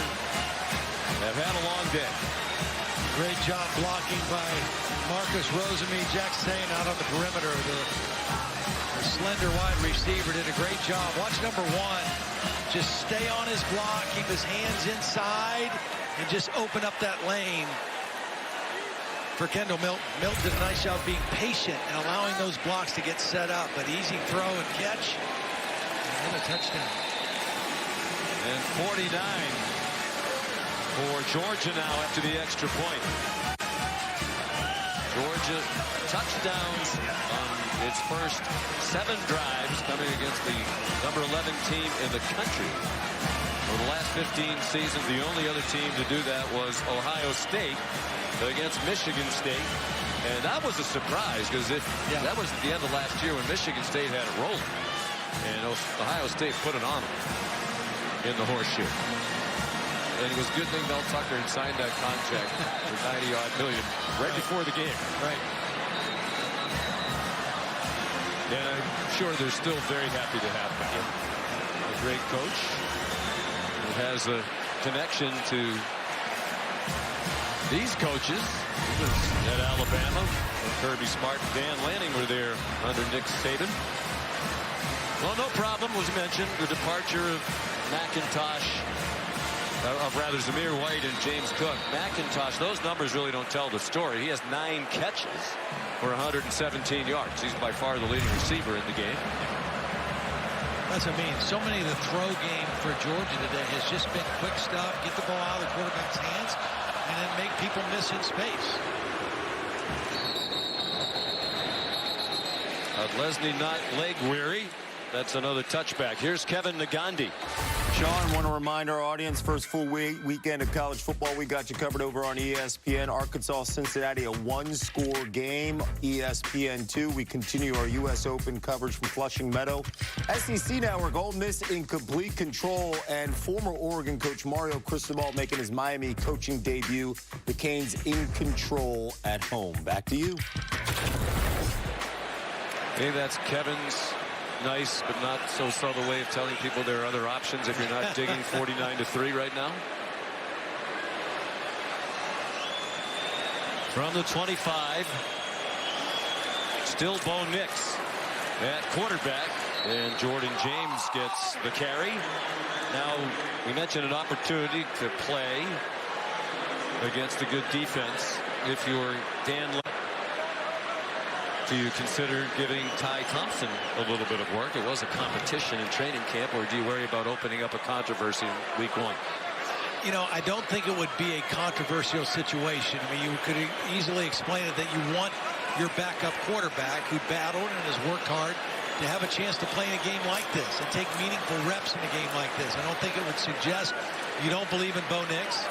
have had a long day. Great job blocking by Marcus Rosemy-Jackson out on the perimeter. The slender wide receiver did a great job. Watch number 1. Just stay on his block, keep his hands inside, and just open up that lane for Kendall Milton. Milton did a nice job being patient and allowing those blocks to get set up. But easy throw and catch. And a touchdown. And 49 for Georgia now after the extra point. Georgia touchdowns on its first 7 drives, coming against the number 11 team in the country. For the last 15 seasons, the only other team to do that was Ohio State against Michigan State. And that was a surprise, because that was at the end of last year when Michigan State had it rolling. And Ohio State put it on them in the horseshoe. And it was a good thing Mel Tucker had signed that contract for $90-odd million right before the game. Right. And I'm sure they're still very happy to have him. A great coach who has a connection to these coaches. He was at Alabama when Kirby Smart and Dan Lanning were there under Nick Saban. Well, no problem was mentioned. The departure of Zamir White and James Cook. McIntosh, those numbers really don't tell the story. He has 9 catches for 117 yards. He's by far the leading receiver in the game. That's what I mean. So many of the throw game for Georgia today has just been quick stuff, get the ball out of the quarterback's hands, and then make people miss in space. Lesney not leg weary. That's another touchback. Here's Kevin Nagandi. Sean, want to remind our audience, first full weekend of college football, we got you covered over on ESPN. Arkansas-Cincinnati, a one-score game. ESPN2, we continue our U.S. Open coverage from Flushing Meadow. SEC Network, Ole Miss in complete control, and former Oregon coach Mario Cristobal making his Miami coaching debut. The Canes in control at home. Back to you. Maybe that's Kevin's nice but not so subtle way of telling people there are other options if you're not digging 49-3 right now. From the 25, still Bo Nix at quarterback, and Jordan James gets the carry. Now, we mentioned an opportunity to play against a good defense. If you're Dan, do you consider giving Ty Thompson a little bit of work? It was a competition in training camp, or do you worry about opening up a controversy in week 1? You know, I don't think it would be a controversial situation. I mean, you could easily explain it that you want your backup quarterback who battled and has worked hard to have a chance to play in a game like this and take meaningful reps in a game like this. I don't think it would suggest you don't believe in Bo Nix.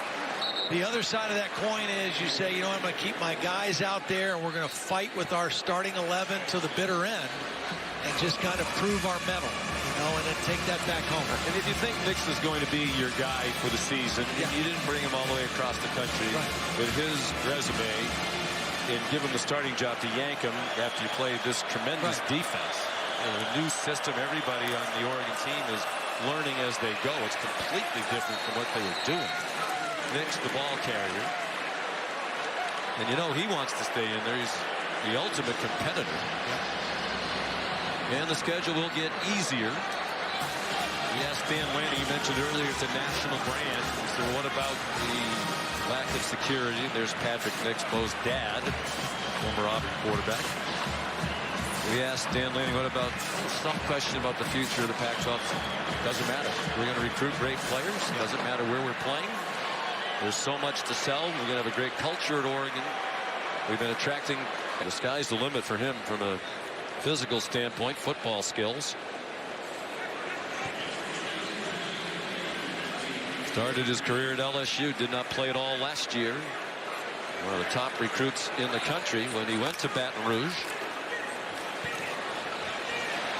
The other side of that coin is you say, you know, I'm going to keep my guys out there and we're going to fight with our starting 11 to the bitter end and just kind of prove our mettle, you know, and then take that back home. And if you think Nix is going to be your guy for the season, you didn't bring him all the way across the country, with his resume, and give him the starting job to yank him after you play this tremendous defense. You know, the new system, everybody on the Oregon team is learning as they go. It's completely different from what they were doing. Nix, the ball carrier. And you know he wants to stay in there. He's the ultimate competitor. And the schedule will get easier. Yes, Dan Lanning, you mentioned earlier it's a national brand. So what about the lack of security? There's Patrick Nix, Bo's dad, former Auburn quarterback. We asked Dan Lanning, what about some question about the future of the Pac-12? Doesn't matter. We're going to recruit great players. Doesn't matter where we're playing. There's so much to sell. We're going to have a great culture at Oregon. We've been attracting. The sky's the limit for him from a physical standpoint, football skills. Started his career at LSU, did not play at all last year. One of the top recruits in the country when he went to Baton Rouge.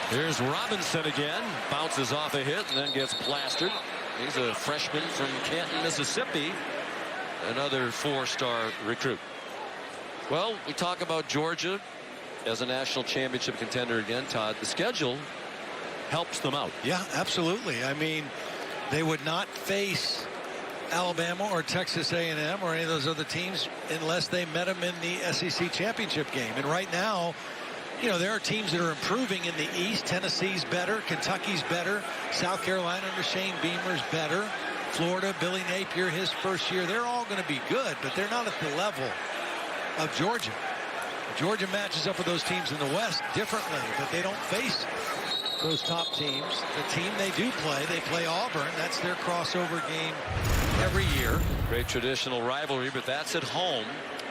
Here's Robinson again, bounces off a hit and then gets plastered. He's a freshman from Canton, Mississippi, another four-star recruit. Well, we talk about Georgia as a national championship contender again, Todd. The schedule helps them out. Yeah, absolutely. I mean, they would not face Alabama or Texas A&M or any of those other teams unless they met them in the SEC championship game. And right now, you know, there are teams that are improving in the East. Tennessee's better. Kentucky's better. South Carolina under Shane Beamer's better. Florida, Billy Napier, his first year. They're all going to be good, but they're not at the level of Georgia. Georgia matches up with those teams in the West differently, but they don't face those top teams. The team they do play, they play Auburn. That's their crossover game every year. Great traditional rivalry, but that's at home.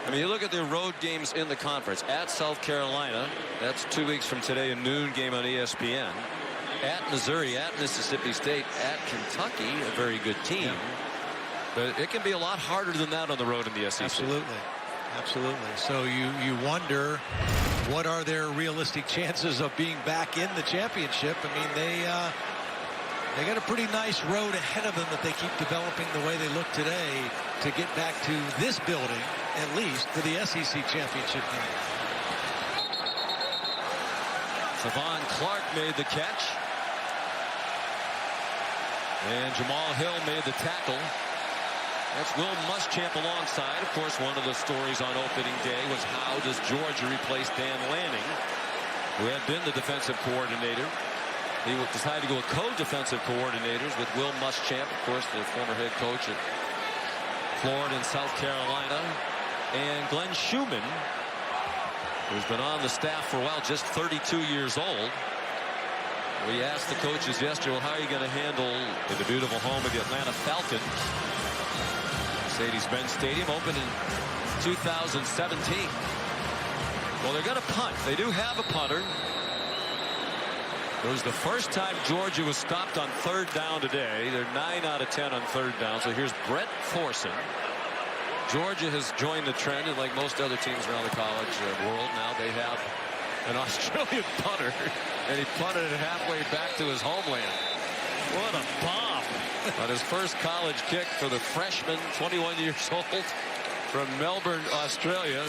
I mean, you look at the road games in the conference. At South Carolina, that's 2 weeks from today, a noon game on ESPN. At Missouri, at Mississippi State, at Kentucky, a very good team. But it can be a lot harder than that on the road in the SEC. Absolutely. Absolutely. So you wonder, what are their realistic chances of being back in the championship? I mean, they got a pretty nice road ahead of them that they keep developing the way they look today to get back to this building, at least, for the SEC championship game. Savon Clark made the catch. And Jamal Hill made the tackle. That's Will Muschamp alongside. Of course, one of the stories on opening day was how does Georgia replace Dan Lanning, who had been the defensive coordinator. He decided to go with co-defensive coordinators with Will Muschamp, of course, the former head coach at Florida and South Carolina, and Glenn Schumann, who's been on the staff for a while, just 32 years old. We asked the coaches yesterday, well, how are you going to handle in the beautiful home of the Atlanta Falcons? Mercedes-Benz Stadium opened in 2017. Well, they're going to punt. They do have a punter. It was the first time Georgia was stopped on third down today. They're 9 out of 10 on third down. So here's Brett Thorson. Georgia has joined the trend, and like most other teams around the college world now, they have an Australian punter, and he punted it halfway back to his homeland. What a bomb on his first college kick for the freshman, 21 years old, from Melbourne, Australia.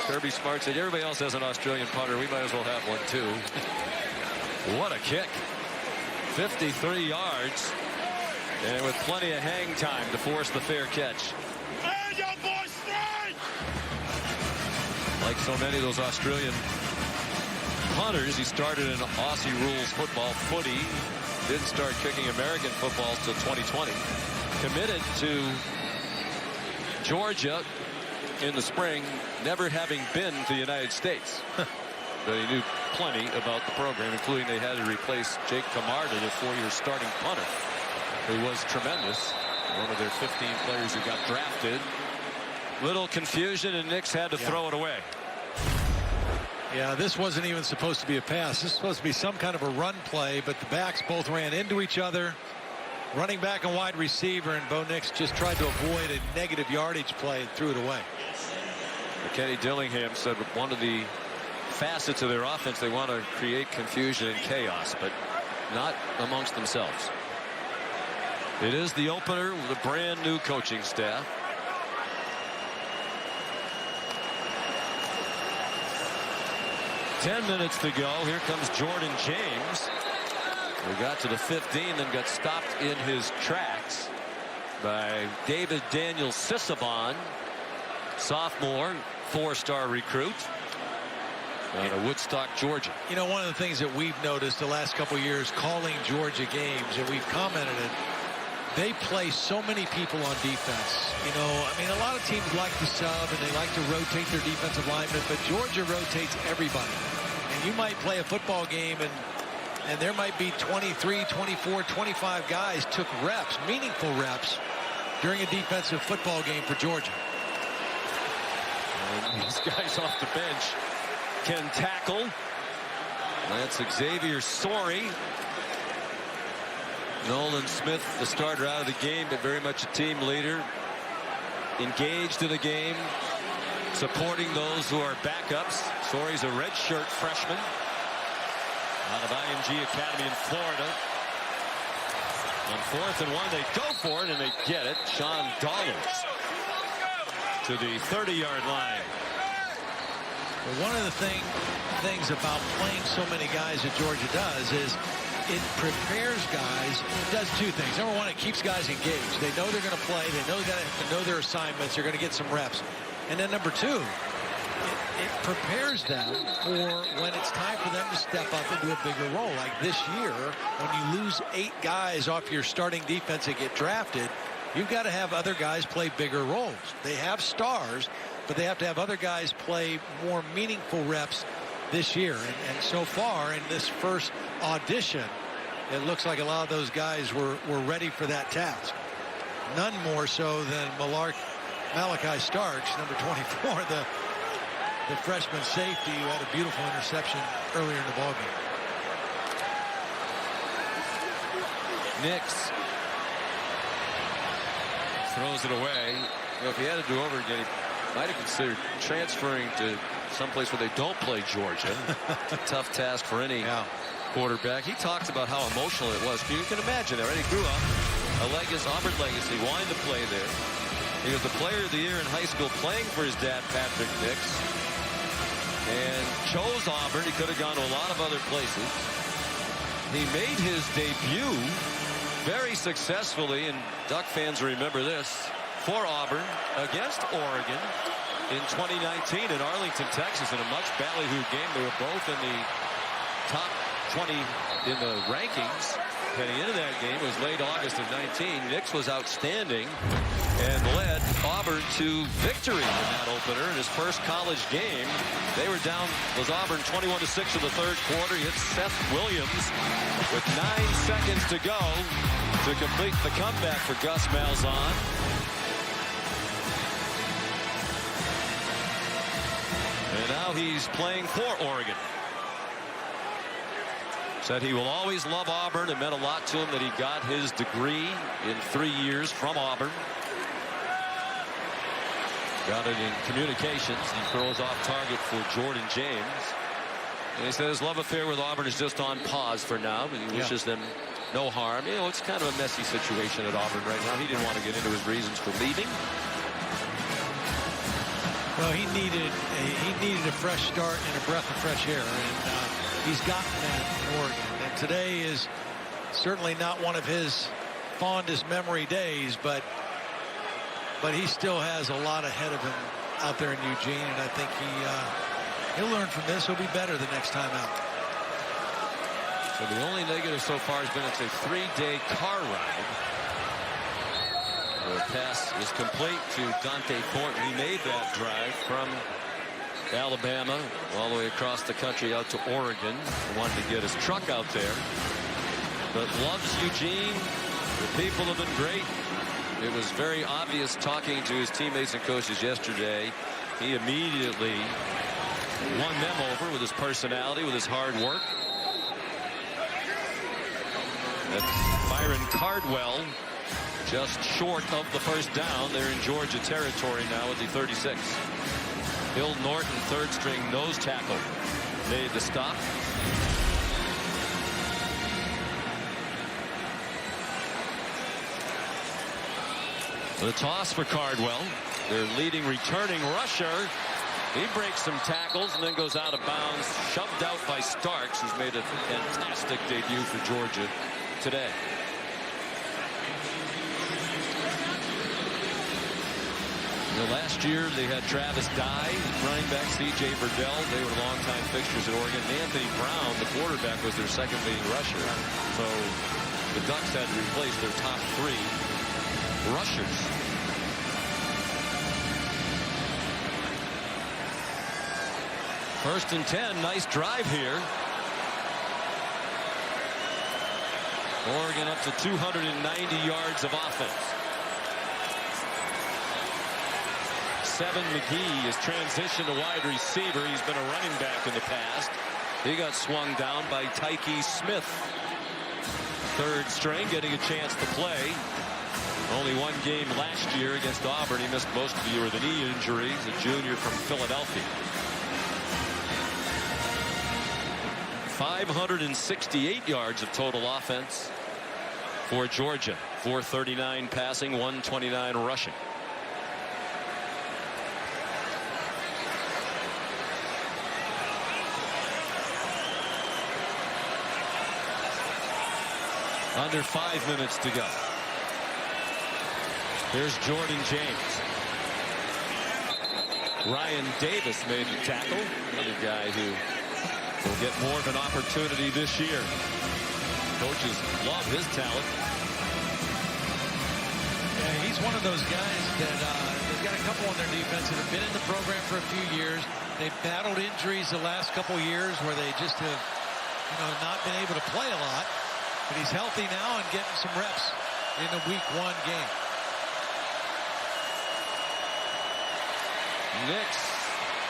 Kirby Smart said, everybody else has an Australian punter. We might as well have one, too. What a kick. 53 yards, and with plenty of hang time to force the fair catch. Hey, young boy, straight! Like so many of those Australian punters, he started in Aussie rules football, footy. Didn't start kicking American footballs till 2020. Committed to Georgia in the spring, never having been to the United States. But he knew plenty about the program, including they had to replace Jake Camarda, the 4-year starting punter, who was tremendous. One of their 15 players who got drafted. Little confusion, and Nix had to throw it away. Yeah, this wasn't even supposed to be a pass. This was supposed to be some kind of a run play, but the backs both ran into each other. Running back and wide receiver, and Bo Nix just tried to avoid a negative yardage play and threw it away. Kenny Dillingham said one of the facets of their offense, they want to create confusion and chaos, but not amongst themselves. It is the opener with a brand new coaching staff. Ten minutes to go. Here comes Jordan James. We got to the 15, then got stopped in his tracks by David Daniel Sisabon, sophomore, 4-star recruit out of Woodstock, Georgia. You know, one of the things that we've noticed the last couple of years calling Georgia games, and we've commented it, they play so many people on defense. You know, I mean, a lot of teams like to sub and they like to rotate their defensive linemen, but Georgia rotates everybody. And you might play a football game and there might be 23, 24, 25 guys took reps, meaningful reps, during a defensive football game for Georgia. And these guys off the bench can tackle. That's Xavier Sorey. Nolan Smith, the starter, out of the game, but very much a team leader. Engaged in the game, supporting those who are backups. Sorey's a redshirt freshman out of IMG Academy in Florida. On 4th and 1, they go for it, and they get it. Sean Dollars to the 30-yard line. Well, one of the things about playing so many guys that Georgia does is it prepares guys. It does two things. Number one, it keeps guys engaged. They know they're going to play. They know they have to know their assignments. They're going to get some reps. And then number two, it prepares them for when it's time for them to step up into a bigger role. Like this year, when you lose 8 guys off your starting defense and get drafted, you've got to have other guys play bigger roles. They have stars, but they have to have other guys play more meaningful reps this year. And so far in this first audition, it looks like a lot of those guys were ready for that task. None more so than Malachi Starks, number 24, the freshman safety who had a beautiful interception earlier in the ballgame. Nix throws it away. You know, if he had to do over again, he might have considered transferring to someplace where they don't play Georgia. It's a tough task for any quarterback. He talked about how emotional it was. You can imagine that, right? He grew up Auburn legacy, wanting to play there. He was the player of the year in high school playing for his dad, Patrick Nix, and chose Auburn. He could have gone to a lot of other places. He made his debut very successfully, and Duck fans remember this, for Auburn against Oregon in 2019 in Arlington, Texas, in a much ballyhooed game. They were both in the top 20 in the rankings heading into that game. It was late August of 19. Nix was outstanding. and led Auburn to victory in that opener in his first college game. They were down, was Auburn 21-6 in the third quarter. He hit Seth Williams with 9 seconds to go to complete the comeback for Gus Malzahn. And now he's playing for Oregon. Said he will always love Auburn. It meant a lot to him that he got his degree in 3 years from Auburn. Got it in communications. He throws off target for Jordan James. And he said his love affair with Auburn is just on pause for now. But he wishes them no harm. You know, it's kind of a messy situation at Auburn right now. He didn't want to get into his reasons for leaving. Well, he needed a fresh start and a breath of fresh air, and he's gotten that in Oregon. And today is certainly not one of his fondest memory days, but he still has a lot ahead of him out there in Eugene, and I think he'll learn from this. He'll be better the next time out. So the only negative so far has been it's a 3-day car ride. The pass is complete to Dante Thornton. He made that drive from Alabama all the way across the country out to Oregon. He wanted to get his truck out there, but loves Eugene. The people have been great. It was very obvious talking to his teammates and coaches yesterday. He immediately won them over with his personality, with his hard work. That's Byron Cardwell, just short of the first down. They're in Georgia territory now with the 36. Bill Norton, third string nose tackle, made the stop. The toss for Cardwell, their leading returning rusher. He breaks some tackles and then goes out of bounds, shoved out by Starks, who's made a fantastic debut for Georgia today. Last year they had Travis Dye, running back, C.J. Verdell. They were longtime fixtures at Oregon. Anthony Brown, the quarterback, was their second leading rusher. So the Ducks had to replace their top 3 rushers. First and 10, nice drive here. Oregon up to 290 yards of offense. Seven McGee has transitioned to wide receiver. He's been a running back in the past. He got swung down by Tyke Smith. Third string, getting a chance to play. Only one game last year against Auburn. He missed most of the year with a knee injury. He's a junior from Philadelphia. 568 yards of total offense for Georgia. 439 passing, 129 rushing. Under 5 minutes to go. Here's Jordan James. Ryan Davis made the tackle. Another guy who will get more of an opportunity this year. Coaches love his talent. Yeah, he's one of those guys that they've got a couple on their defense that have been in the program for a few years. They've battled injuries the last couple years where they just have, not been able to play a lot. But he's healthy now and getting some reps in the week 1 game. Nix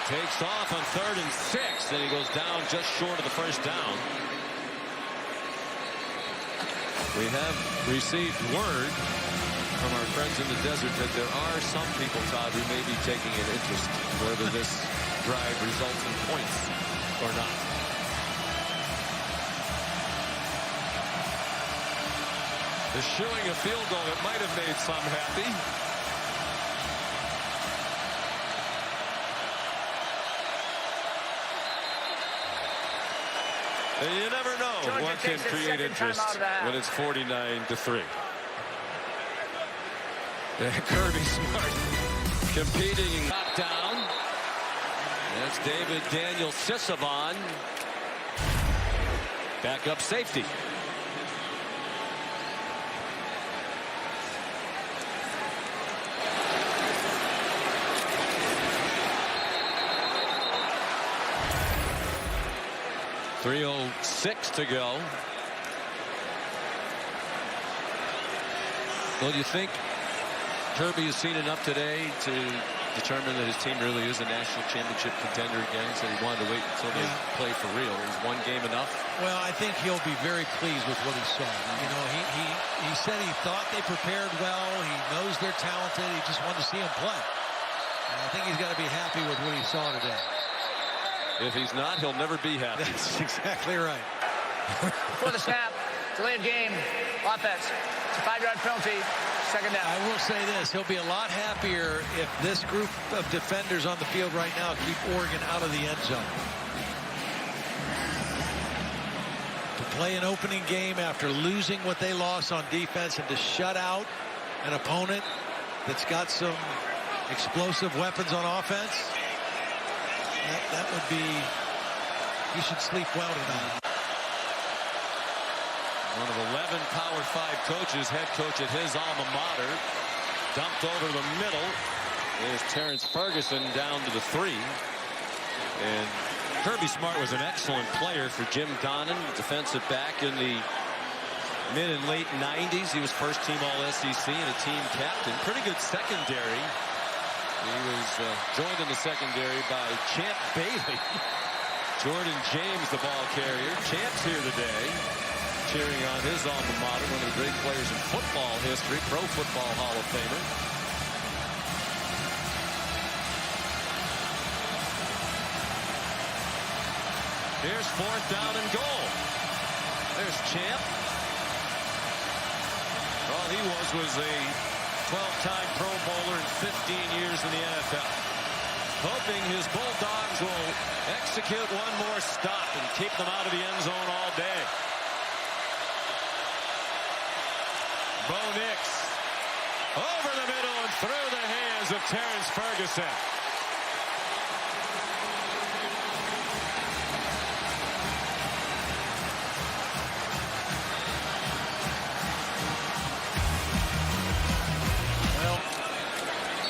takes off on 3rd and 6, and he goes down just short of the first down. We have received word from our friends in the desert that there are some people, Todd, who may be taking an interest whether this drive results in points or not. Eschewing a field goal that might have made some happy. And you never know Georgia what can create interest when it's 49-3. Kirby Smart competing and knocked down. That's David Daniel Sisavon. Backup safety. 3:06 to go. Well, do you think Kirby has seen enough today to determine that his team really is a national championship contender again? He said he wanted to wait until they play for real. Is one game enough? Well, I think he'll be very pleased with what he saw. You know, he said he thought they prepared well. He knows they're talented. He just wanted to see them play. And I think he's got to be happy with what he saw today. If he's not, he'll never be happy. That's exactly right. Before the snap, delay of game, offense. It's a 5-yard penalty, second down. I will say this, he'll be a lot happier if this group of defenders on the field right now keep Oregon out of the end zone. To play an opening game after losing what they lost on defense and to shut out an opponent that's got some explosive weapons on offense, that would be, you should sleep well tonight. One of 11 Power 5 coaches, head coach at his alma mater. Dumped over the middle is Terrence Ferguson down to the 3. And Kirby Smart was an excellent player for Jim Donnan, defensive back in the mid and late 90s. He was first team All-SEC and a team captain. Pretty good secondary. He was joined in the secondary by Champ Bailey. Jordan James, the ball carrier. Champ's here today, cheering on his alma mater, one of the great players in football history, Pro Football Hall of Famer. Here's 4th down and goal. There's Champ. All he was a 12-time Pro Bowler and 15 years in the NFL. Hoping his Bulldogs will execute one more stop and keep them out of the end zone all day. Bo Nix over the middle and through the hands of Terrence Ferguson. Well,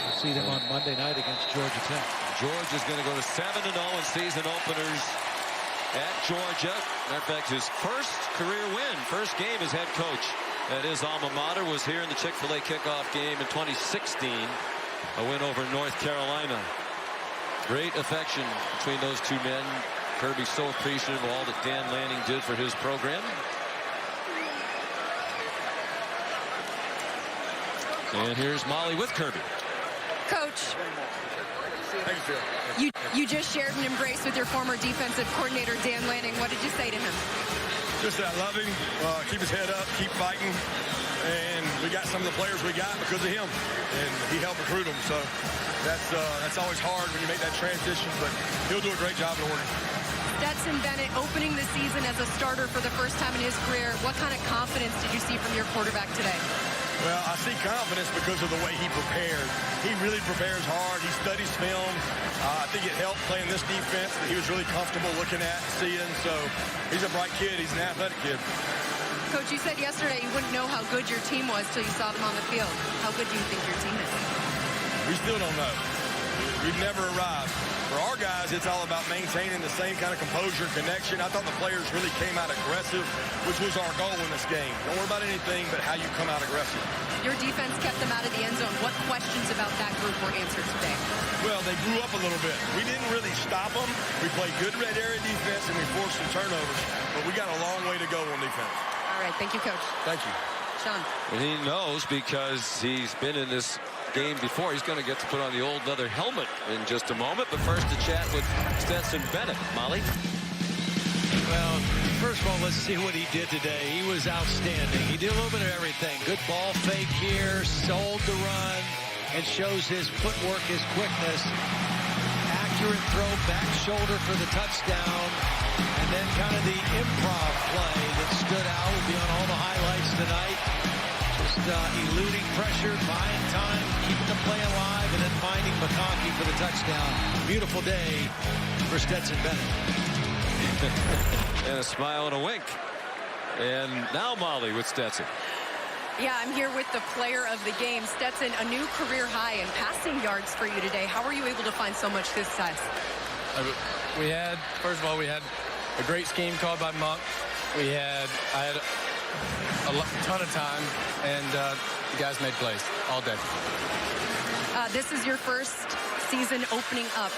we'll see them on Monday night against Georgia Tech. Georgia's going to go to 7-0 in season openers at Georgia. Matter of fact, his first career win, first game as head coach at his alma mater was here in the Chick-fil-A kickoff game in 2016. A win over North Carolina. Great affection between those two men. Kirby's so appreciative of all that Dan Lanning did for his program. And here's Molly with Kirby. Coach, Thank you, Phil. you just shared an embrace with your former defensive coordinator, Dan Lanning. What did you say to him? Just that, love him, keep his head up, keep fighting, and we got some of the players we got because of him, and he helped recruit them. So that's always hard when you make that transition, but he'll do a great job at Oregon. Stetson Bennett opening the season as a starter for the first time in his career. What kind of confidence did you see from your quarterback today? Well, I see confidence because of the way he prepared. He really prepares hard. He studies film. I think it helped playing this defense that he was really comfortable looking at and seeing. So he's a bright kid. He's an athletic kid. Coach, you said yesterday you wouldn't know how good your team was till you saw them on the field. How good do you think your team is? We still don't know. We've never arrived. For our guys, it's all about maintaining the same kind of composure, connection. I thought the players really came out aggressive, which was our goal in this game. Don't worry about anything but how you come out aggressive. Your defense kept them out of the end zone. What questions about that group were answered today? Well, they grew up a little bit. We didn't really stop them. We played good red area defense, and we forced some turnovers. But we got a long way to go on defense. All right. Thank you, Coach. Thank you. Sean. And he knows because he's been in this game before. He's going to get to put on the old leather helmet in just a moment. But first, to chat with Stetson Bennett. Molly? Well, first of all, let's see what he did today. He was outstanding. He did a little bit of everything. Good ball fake here, sold the run, and shows his footwork, his quickness. Accurate throw, back shoulder for the touchdown. And then kind of the improv play that stood out will be on all the highlights tonight. Just eluding pressure, buying time, keeping the play alive, and then finding McConkey for the touchdown. Beautiful day for Stetson Bennett. And a smile and a wink. And now Molly with Stetson. Yeah, I'm here with the player of the game. Stetson, a new career high in passing yards for you today. How were you able to find so much success? We had, first of all, we had a great scheme called by Monk. I had a ton of time, and the guys made plays all day. This is your first season opening up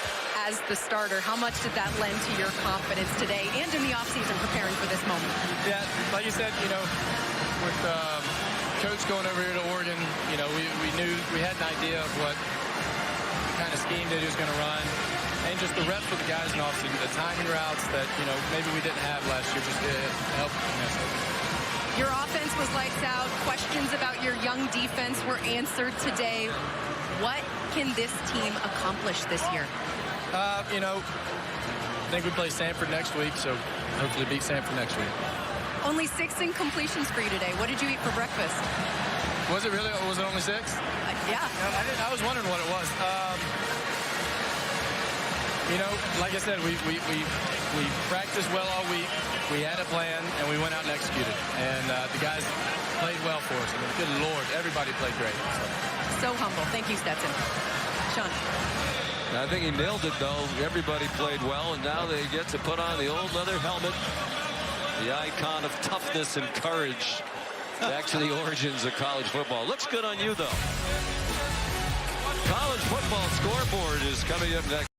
as the starter. How much did that lend to your confidence today and in the offseason preparing for this moment? Yeah, like you said, you know, with Coach going over here to Oregon, you know, we knew we had an idea of what kind of scheme that he was going to run, and just the reps with the guys in offseason, the timing routes that, you know, maybe we didn't have last year, just to help. Your offense was lights out. Questions about your young defense were answered today. What can this team accomplish this year? You know, I think we play Sanford next week, so hopefully beat Sanford next week. Only 6 incompletions for you today. What did you eat for breakfast? Was it really? Was it only 6? Yeah. No, I was wondering what it was. You know, like I said, we practiced well all week. We had a plan, and we went out and executed. And the guys played well for us. I mean, good Lord, everybody played great. So humble. Thank you, Stetson. Sean. I think he nailed it, though. Everybody played well, and now they get to put on the old leather helmet. The icon of toughness and courage. Back to the origins of college football. Looks good on you, though. College football scoreboard is coming up next.